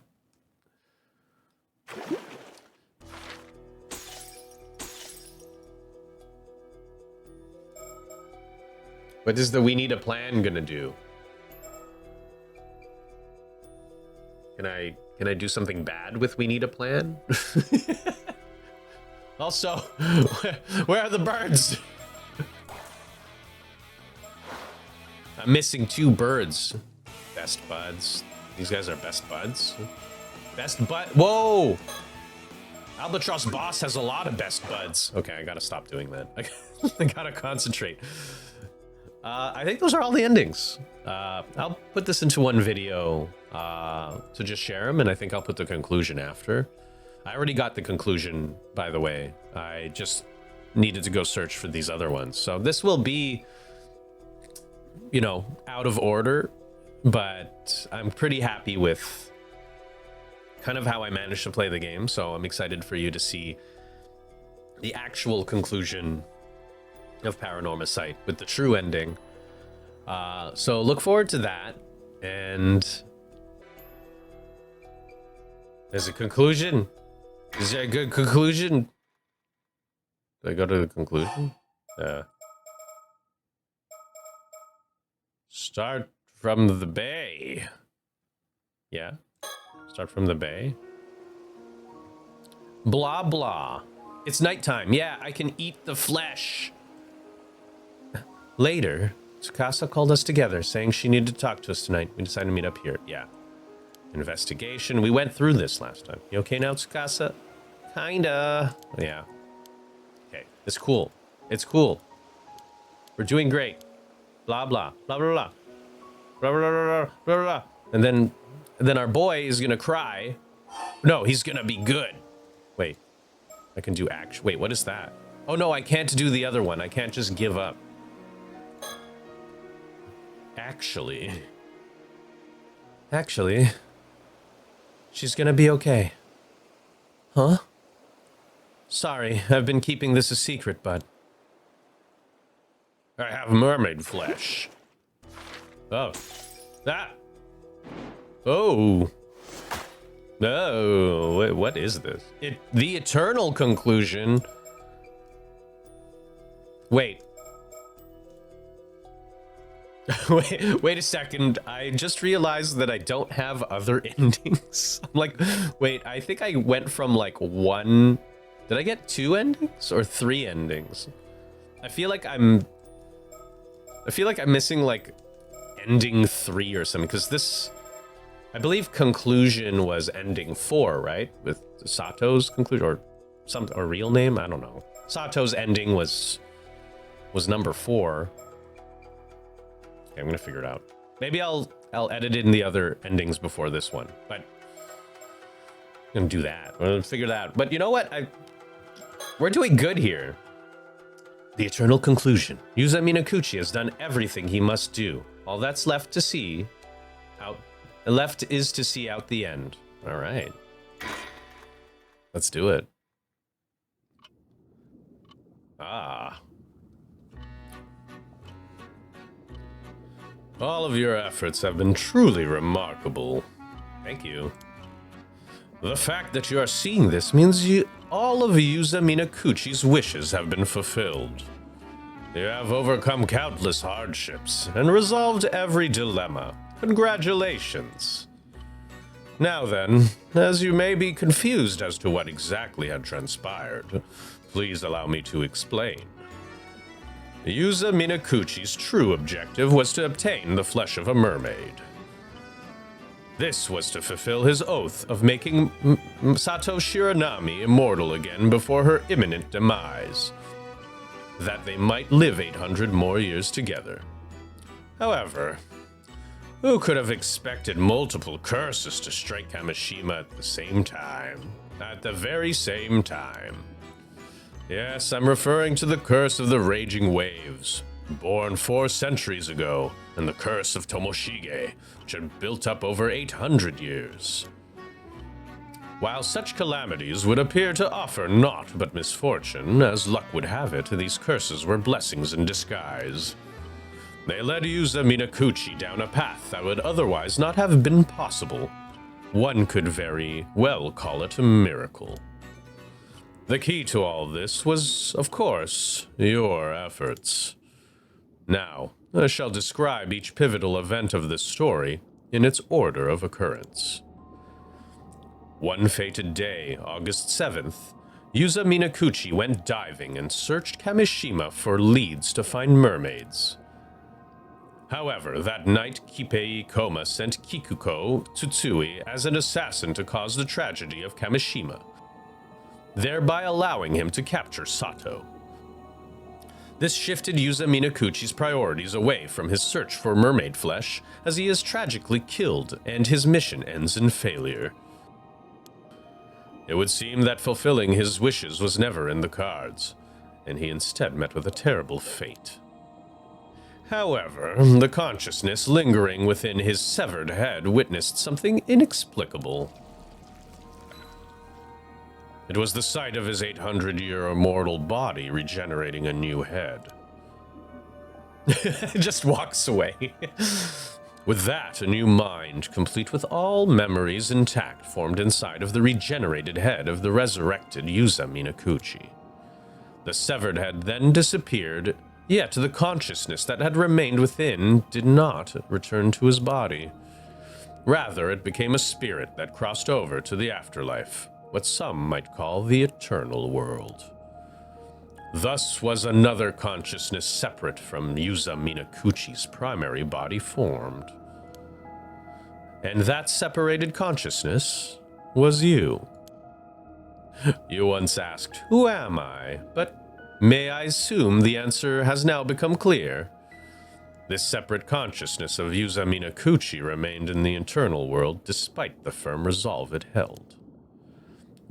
What is the we need a plan gonna do? Can I do something bad with we need a plan? Also, where are the birds? I'm missing 2 birds. Best buds. These guys are best buds. Best bud. Whoa! Albatross Boss has a lot of best buds. Okay, I gotta stop doing that. I gotta concentrate. I think those are all the endings. I'll put this into one video to just share them, and I think I'll put the conclusion after. I already got the conclusion, by the way. I just needed to go search for these other ones. So this will be, you know, out of order, but I'm pretty happy with kind of how I managed to play the game. So I'm excited for you to see the actual conclusion of Paranormasight with the true ending. So look forward to that. And there's a conclusion. Is there a good conclusion? Did I go to the conclusion? Start from the bay. Yeah. Start from the bay. Blah, blah. It's nighttime. Yeah, I can eat the flesh. Later, Tsukasa called us together, saying she needed to talk to us tonight. We decided to meet up here. Yeah. Investigation. We went through this last time. You okay now, Tsukasa? Kinda. Yeah. Okay. It's cool. It's cool. We're doing great. Blah, blah. Blah, blah, blah. Blah, blah, blah, blah, blah, blah. And then our boy is gonna cry. No, he's gonna be good. Wait. I can do action. Wait, what is that? Oh, no, I can't do the other one. I can't just give up. Actually, she's gonna be okay. Huh? Sorry, I've been keeping this a secret, but I have mermaid flesh. Oh. Ah! Oh. Oh, what is this? The eternal conclusion. Wait. wait a second. I just realized that I don't have other endings. I'm like, wait, I think I went from like 1. Did I get 2 endings or 3 endings? I feel like I'm missing like ending 3 or something, because this, I believe conclusion was ending 4, right? With Sato's conclusion or real name, I don't know. Sato's ending was number 4. Okay, I'm gonna figure it out. Maybe I'll edit in the other endings before this one, but I'm gonna do that. I'm gonna figure that out. But you know what? We're doing good here. The eternal conclusion. Yuza Minakuchi has done everything he must do. All that's left is to see out the end. All right. Let's do it. Ah. All of your efforts have been truly remarkable. Thank you. The fact that you are seeing this means you all of Yuza Minakuchi's wishes have been fulfilled. You have overcome countless hardships and resolved every dilemma. Congratulations. Now then, as you may be confused as to what exactly had transpired, please allow me to explain. Yuza Minakuchi's true objective was to obtain the flesh of a mermaid. This was to fulfill his oath of making Sato Shiranami immortal again before her imminent demise, that they might live 800 more years together. However, who could have expected multiple curses to strike Kamishima at the same time? At the very same time. Yes, I'm referring to the curse of the raging waves, born 4 centuries ago, and the curse of Tomoshige, which had built up over 800 years. While such calamities would appear to offer naught but misfortune, as luck would have it, these curses were blessings in disguise. They led Yuza Minakuchi down a path that would otherwise not have been possible. One could very well call it a miracle. The key to all this was, of course, your efforts. Now, I shall describe each pivotal event of this story in its order of occurrence. One fated day, August 7th, Yuza Minakuchi went diving and searched Kamishima for leads to find mermaids. However, that night Kippei Koma sent Kikuko Tsutsui as an assassin to cause the tragedy of Kamishima, thereby allowing him to capture Sato. This shifted Yuza Minakuchi's priorities away from his search for mermaid flesh, as he is tragically killed and his mission ends in failure. It would seem that fulfilling his wishes was never in the cards, and he instead met with a terrible fate. However, the consciousness lingering within his severed head witnessed something inexplicable. It was the sight of his 800-year immortal body regenerating a new head. Just walks away. With that, a new mind, complete with all memories intact, formed inside of the regenerated head of the resurrected Yuza Minakuchi. The severed head then disappeared, yet the consciousness that had remained within did not return to his body. Rather, it became a spirit that crossed over to the afterlife, what some might call the eternal world. Thus was another consciousness separate from Yuza Minakuchi's primary body formed. And that separated consciousness was you. You once asked, "Who am I?" But may I assume the answer has now become clear? This separate consciousness of Yuza Minakuchi remained in the internal world despite the firm resolve it held,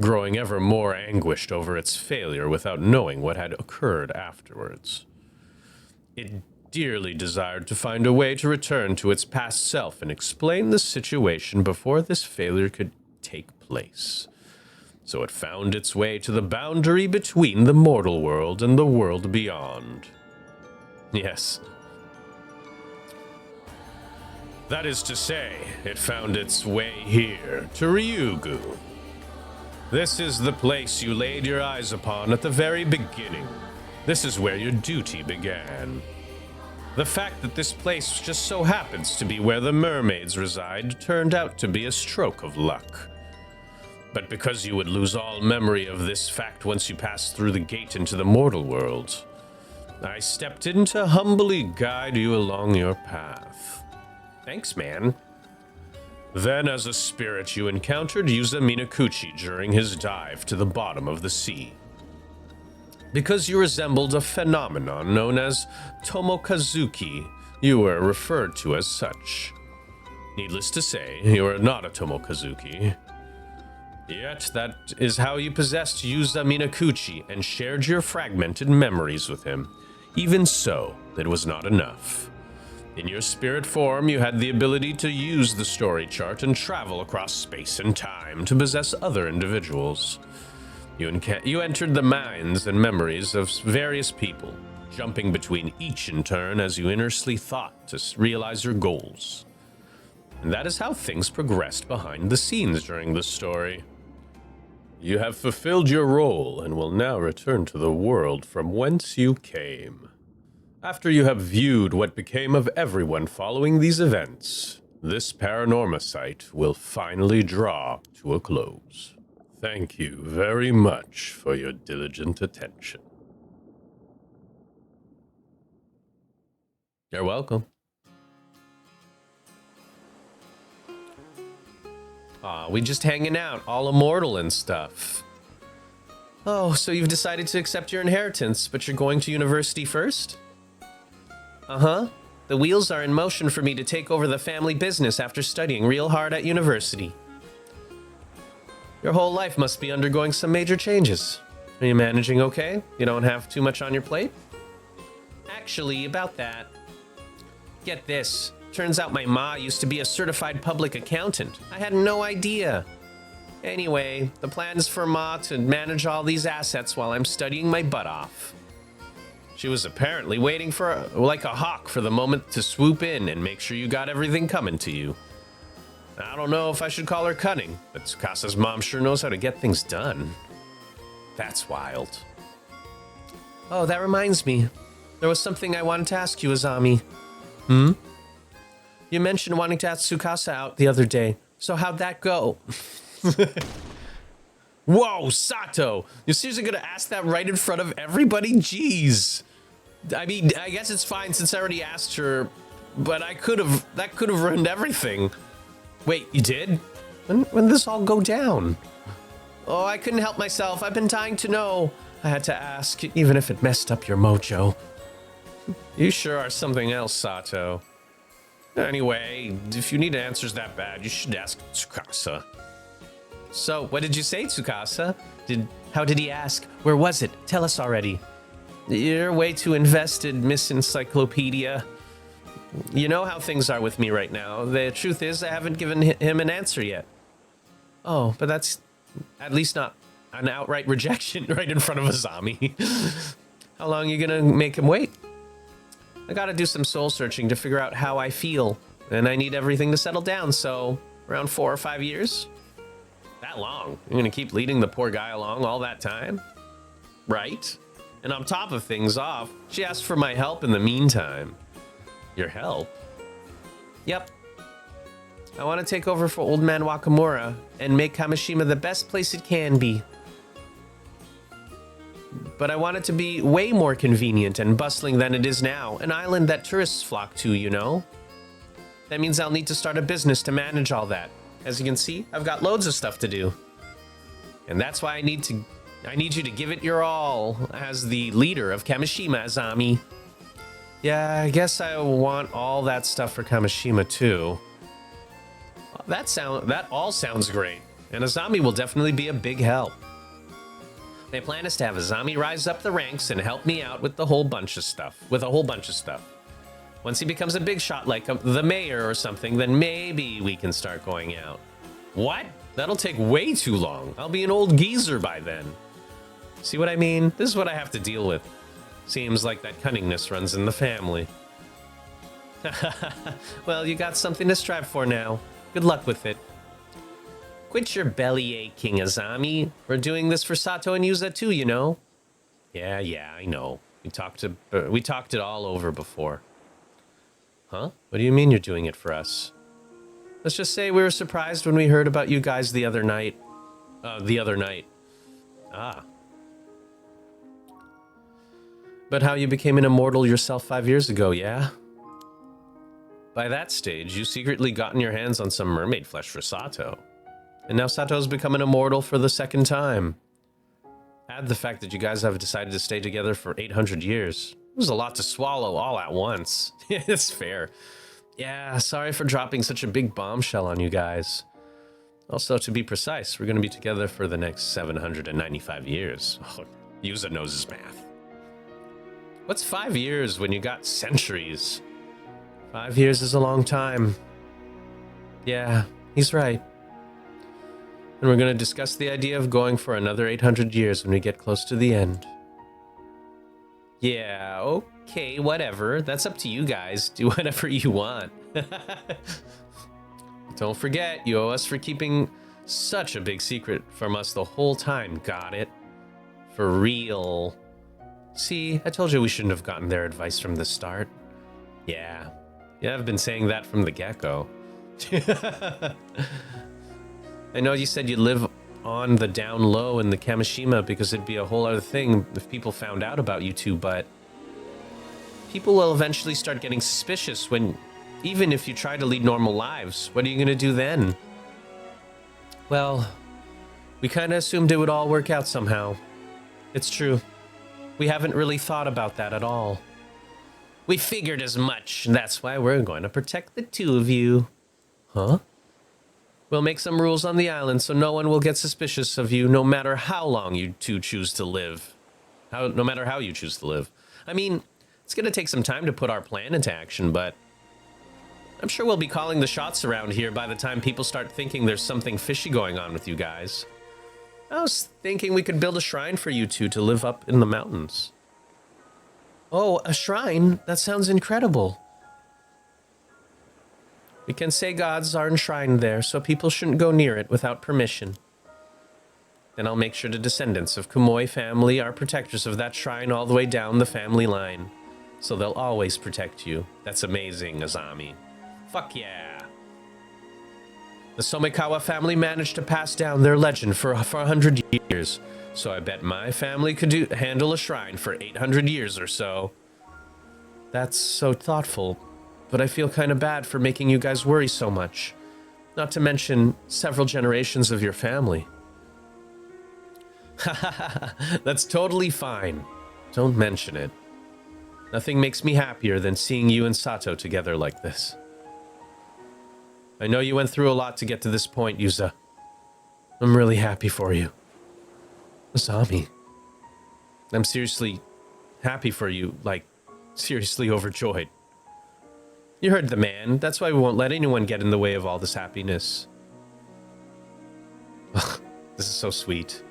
growing ever more anguished over its failure without knowing what had occurred afterwards. It dearly desired to find a way to return to its past self and explain the situation before this failure could take place. So it found its way to the boundary between the mortal world and the world beyond. Yes. That is to say, it found its way here, to Ryugu. This is the place you laid your eyes upon at the very beginning. This is where your duty began. The fact that this place just so happens to be where the mermaids reside turned out to be a stroke of luck. But because you would lose all memory of this fact once you passed through the gate into the mortal world, I stepped in to humbly guide you along your path. Thanks, man. Then, as a spirit, you encountered Yuza Minakuchi during his dive to the bottom of the sea. Because you resembled a phenomenon known as Tomokazuki, you were referred to as such. Needless to say, you are not a Tomokazuki. Yet, that is how you possessed Yuza Minakuchi and shared your fragmented memories with him. Even so, it was not enough. In your spirit form, you had the ability to use the story chart and travel across space and time to possess other individuals. You entered the minds and memories of various people, jumping between each in turn as you earnestly thought to realize your goals. And that is how things progressed behind the scenes during the story. You have fulfilled your role and will now return to the world from whence you came. After you have viewed what became of everyone following these events, this Paranormasight will finally draw to a close. Thank you very much for your diligent attention. You're welcome. Aw, we just hanging out, all immortal and stuff. Oh, so you've decided to accept your inheritance, but you're going to university first? Uh-huh. The wheels are in motion for me to take over the family business after studying real hard at university. Your whole life must be undergoing some major changes. Are you managing okay? You don't have too much on your plate? Actually, about that. Get this. Turns out my ma used to be a certified public accountant. I had no idea. Anyway, the plan is for ma to manage all these assets while I'm studying my butt off. She was apparently waiting for, like a hawk, for the moment to swoop in and make sure you got everything coming to you. I don't know if I should call her cunning, but Tsukasa's mom sure knows how to get things done. That's wild. Oh, that reminds me. There was something I wanted to ask you, Azami. You mentioned wanting to ask Tsukasa out the other day, so how'd that go? Whoa, Sato! You're seriously gonna ask that right in front of everybody? Jeez. I mean, I guess it's fine since I already asked her, but that could have ruined everything. Wait, you did? When did this all go down? Oh, I couldn't help myself. I've been dying to know. I had to ask, even if it messed up your mojo. You sure are something else, Sato. Anyway, if you need answers that bad, you should ask Tsukasa. So, what did you say, Tsukasa? How did he ask? Where was it? Tell us already. You're way too invested, Miss Encyclopedia. You know how things are with me right now. The truth is, I haven't given him an answer yet. Oh, but that's at least not an outright rejection right in front of Azami. How long are you gonna make him wait? I gotta do some soul searching to figure out how I feel, and I need everything to settle down, so around 4 or 5 years? That long? You're gonna keep leading the poor guy along all that time? Right? And on top of things off, she asked for my help in the meantime. Your help? Yep. I want to take over for Old Man Wakamura and make Kamishima the best place it can be. But I want it to be way more convenient and bustling than it is now, an island that tourists flock to, you know? That means I'll need to start a business to manage all that. As you can see, I've got loads of stuff to do. And that's why I need you to give it your all as the leader of Kamishima, Azami. Yeah, I guess I want all that stuff for Kamishima too. That all sounds great, and Azami will definitely be a big help. My plan is to have Azami rise up the ranks and help me out with a whole bunch of stuff. Once he becomes a big shot like the mayor or something, then maybe we can start going out. What? That'll take way too long. I'll be an old geezer by then. See what I mean? This is what I have to deal with. Seems like that cunningness runs in the family. Well, you got something to strive for now. Good luck with it. Quit your belly aching, Azami. We're doing this for Sato and Yuza too, you know. Yeah, I know. We talked it all over before. Huh? What do you mean you're doing it for us? Let's just say we were surprised when we heard about you guys the other night. Ah. But how you became an immortal yourself 5 years ago, yeah? By that stage, you secretly gotten your hands on some mermaid flesh for Sato. And now Sato's become an immortal for the second time. Add the fact that you guys have decided to stay together for 800 years. It was a lot to swallow all at once. It's fair. Yeah, sorry for dropping such a big bombshell on you guys. Also, to be precise, we're going to be together for the next 795 years. Oh, Yuza knows his math. What's 5 years when you got centuries? 5 years is a long time. Yeah, he's right. And we're going to discuss the idea of going for another 800 years when we get close to the end. Yeah, okay, whatever. That's up to you guys. Do whatever you want. Don't forget, you owe us for keeping Such a big secret from us the whole time. Got it? For real. See, I told you we shouldn't have gotten their advice from the start. Yeah, I've been saying that from the get-go. I know you said you live on the down low in the Kamishima because it'd be a whole other thing if people found out about you two, but people will eventually start getting suspicious even if you try to lead normal lives. What are you going to do then? Well, we kind of assumed it would all work out somehow. It's true. We haven't really thought about that at all. We figured as much. That's why we're going to protect the two of you. Huh? We'll make some rules on the island so no one will get suspicious of you no matter how long you two choose to live. No matter how you choose to live. I mean, it's going to take some time to put our plan into action, but I'm sure we'll be calling the shots around here by the time people start thinking there's something fishy going on with you guys. I was thinking we could build a shrine for you two to live up in the mountains. Oh, a shrine? That sounds incredible. We can say gods are enshrined there, so people shouldn't go near it without permission. Then I'll make sure the descendants of Kumoi family are protectors of that shrine all the way down the family line. So they'll always protect you. That's amazing, Azami. Fuck yeah. The Somikawa family managed to pass down their legend for 100 years, so I bet my family could handle a shrine for 800 years or so. That's so thoughtful, but I feel kind of bad for making you guys worry so much. Not to mention several generations of your family. That's totally fine. Don't mention it. Nothing makes me happier than seeing you and Sato together like this. I know you went through a lot to get to this point, Yuza. I'm really happy for you. Asami. I'm seriously happy for you, like, seriously overjoyed. You heard the man. That's why we won't let anyone get in the way of all this happiness. Ugh, this is so sweet.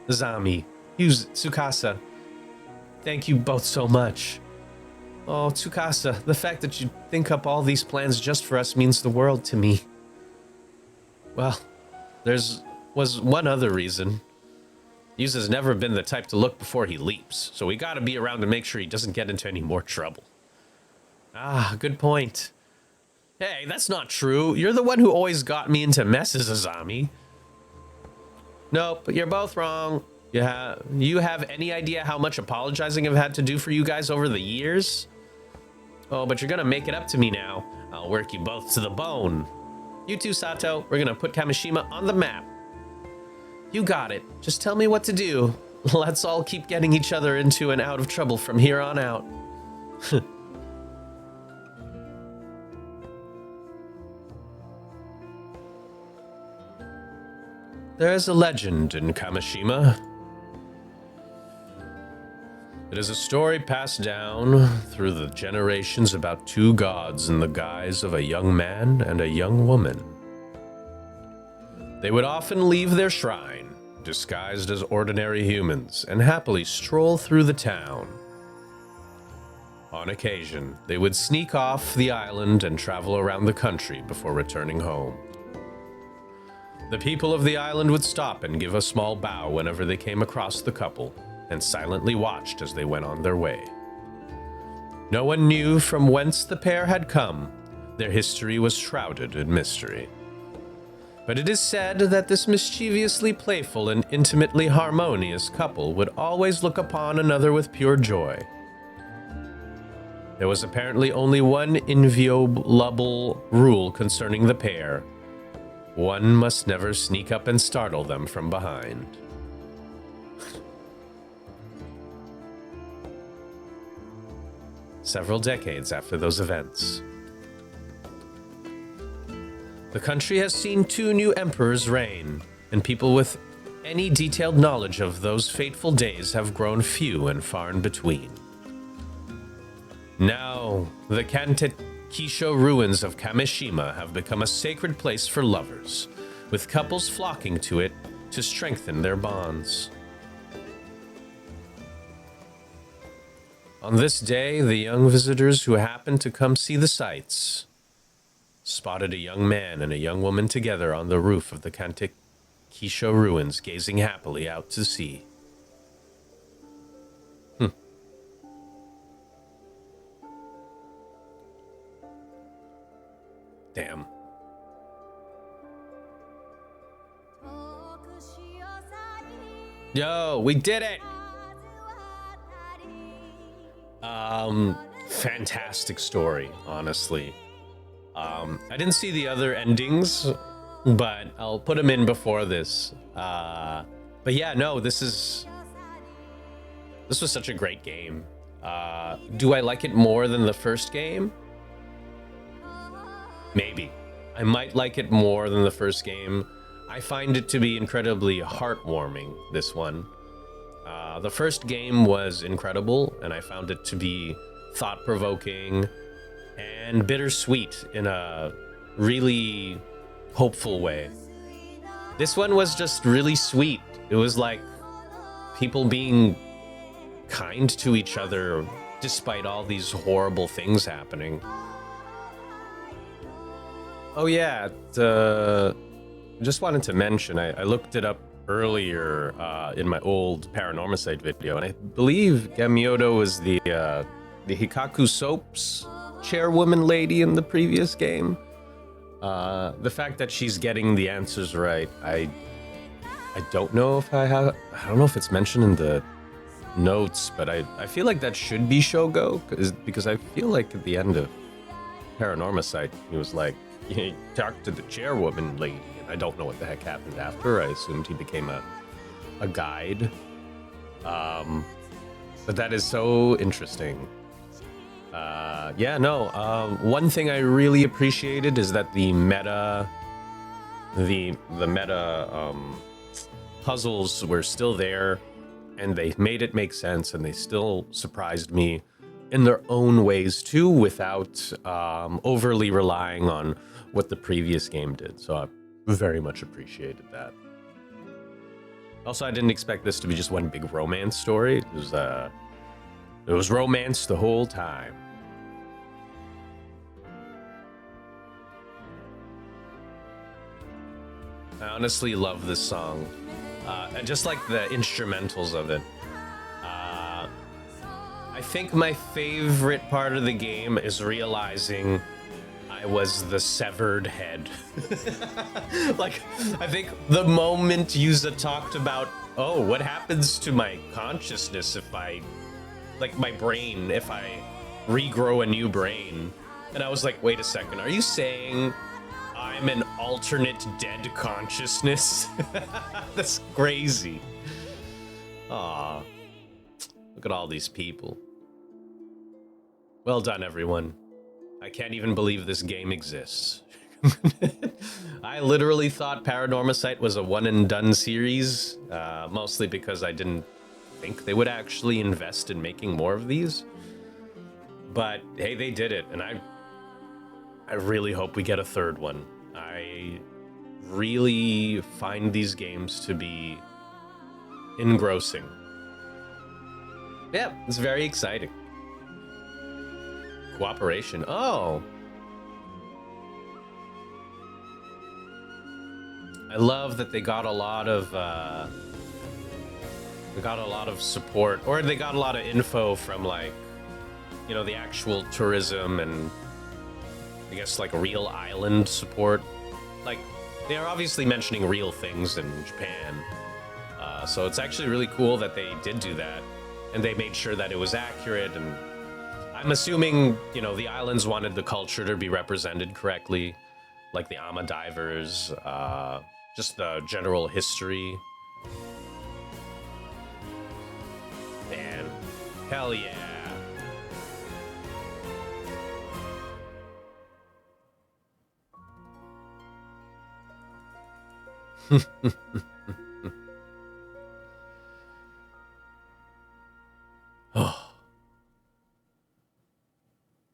Azami, Tsukasa. Thank you both so much. Oh, Tsukasa, the fact that you think up all these plans just for us means the world to me. Well, was one other reason. Yuza's never been the type to look before he leaps, so we gotta be around to make sure he doesn't get into any more trouble. Ah, good point. Hey, that's not true. You're the one who always got me into messes, Azami. Nope, you're both wrong. You have any idea how much apologizing I've had to do for you guys over the years? Oh, but you're gonna make it up to me now. I'll work you both to the bone. You too, Sato. We're gonna put Kamishima on the map. You got it. Just tell me what to do. Let's all keep getting each other into and out of trouble from here on out. There is a legend in Kamishima. It is a story passed down through the generations about two gods in the guise of a young man and a young woman. They would often leave their shrine, disguised as ordinary humans, and happily stroll through the town. On occasion, they would sneak off the island and travel around the country before returning home. The people of the island would stop and give a small bow whenever they came across the couple, and silently watched as they went on their way. No one knew from whence the pair had come. Their history was shrouded in mystery. But it is said that this mischievously playful and intimately harmonious couple would always look upon another with pure joy. There was apparently only one inviolable rule concerning the pair. One must never sneak up and startle them from behind. Several decades after those events, the country has seen 2 new emperors reign, and people with any detailed knowledge of those fateful days have grown few and far in between. Now, the Kantekisho ruins of Kamishima have become a sacred place for lovers, with couples flocking to it to strengthen their bonds. On this day, the young visitors who happened to come see the sights spotted a young man and a young woman together on the roof of the Kisho ruins, gazing happily out to sea. Damn. Yo, we did it! Fantastic story, honestly. I didn't see the other endings, but I'll put them in before this. But yeah, no, this was such a great game. Do I like it more than the first game? Maybe. I might like it more than the first game. I find it to be incredibly heartwarming, this one. The first game was incredible, and I found it to be thought-provoking and bittersweet in a really hopeful way. This one was just really sweet. It was like people being kind to each other despite all these horrible things happening. Oh yeah, just wanted to mention, I looked it up earlier in my old Paranormasight video, and I believe Gamioto was the Hikaku Soaps chairwoman lady in the previous game. The fact that she's getting the answers right, I don't know if I don't know if it's mentioned in the notes, but I feel like that should be Shogo, because I feel like at the end of Paranormasight, he was like, he talked to the chairwoman lady, and I don't know what the heck happened after. I assumed he became a guide. But that is so interesting. One thing I really appreciated is that the meta puzzles were still there, and they made it make sense, and they still surprised me in their own ways too, without overly relying on what the previous game did. So I very much appreciated that. Also, I didn't expect this to be just one big romance story. It was romance the whole time. I honestly love this song. I just like the instrumentals of it. I think my favorite part of the game is realizing I was the severed head. Like, I think the moment Yuza talked about, oh, what happens to my consciousness if I, like my brain, if I regrow a new brain? And I was like, wait a second, are you saying I'm an alternate dead consciousness? That's crazy. Aw, look at all these people. Well done, everyone. I can't even believe this game exists. I literally thought Paranormasight was a one-and-done series, mostly because I didn't think they would actually invest in making more of these. But hey, they did it, and I really hope we get a third one. I really find these games to be engrossing. Yeah, it's very exciting. Cooperation. Oh. I love that they got a lot of support, or they got a lot of info from, like, you know, the actual tourism and I guess like real island support. Like, they are obviously mentioning real things in Japan. So it's actually really cool that they did do that, and they made sure that it was accurate. And I'm assuming, you know, the islands wanted the culture to be represented correctly, like the Ama divers, just the general history. Man, hell yeah. Oh.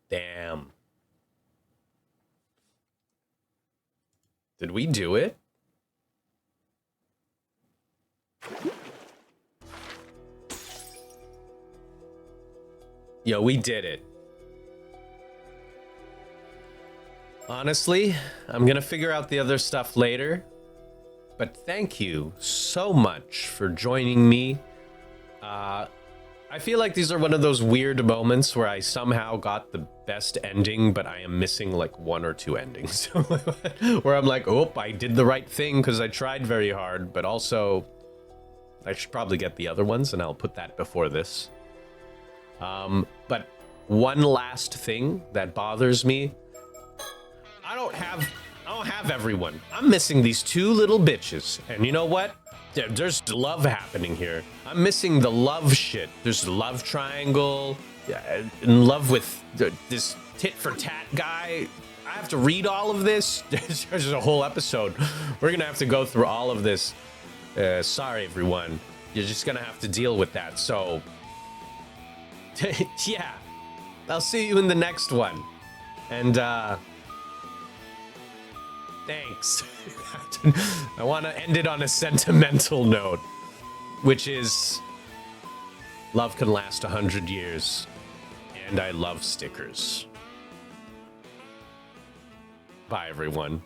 Damn. Did we do it? Yo, we did it. Honestly, I'm gonna figure out the other stuff later. But thank you so much for joining me. I feel like these are one of those weird moments where I somehow got the best ending, but I am missing like one or two endings. Where I'm like, oh, I did the right thing because I tried very hard, but also I should probably get the other ones, and I'll put that before this. But one last thing that bothers me. I don't have everyone. I'm missing these two little bitches. And you know what? There's love happening here. I'm missing the love shit. There's the love triangle. In love with this tit for tat guy. I have to read all of this. There's a whole episode. We're gonna have to go through all of this. Sorry, everyone. You're just gonna have to deal with that. So, yeah. I'll see you in the next one. And, thanks. I want to end it on a sentimental note, which is love can last 100 years, and I love stickers. Bye, everyone.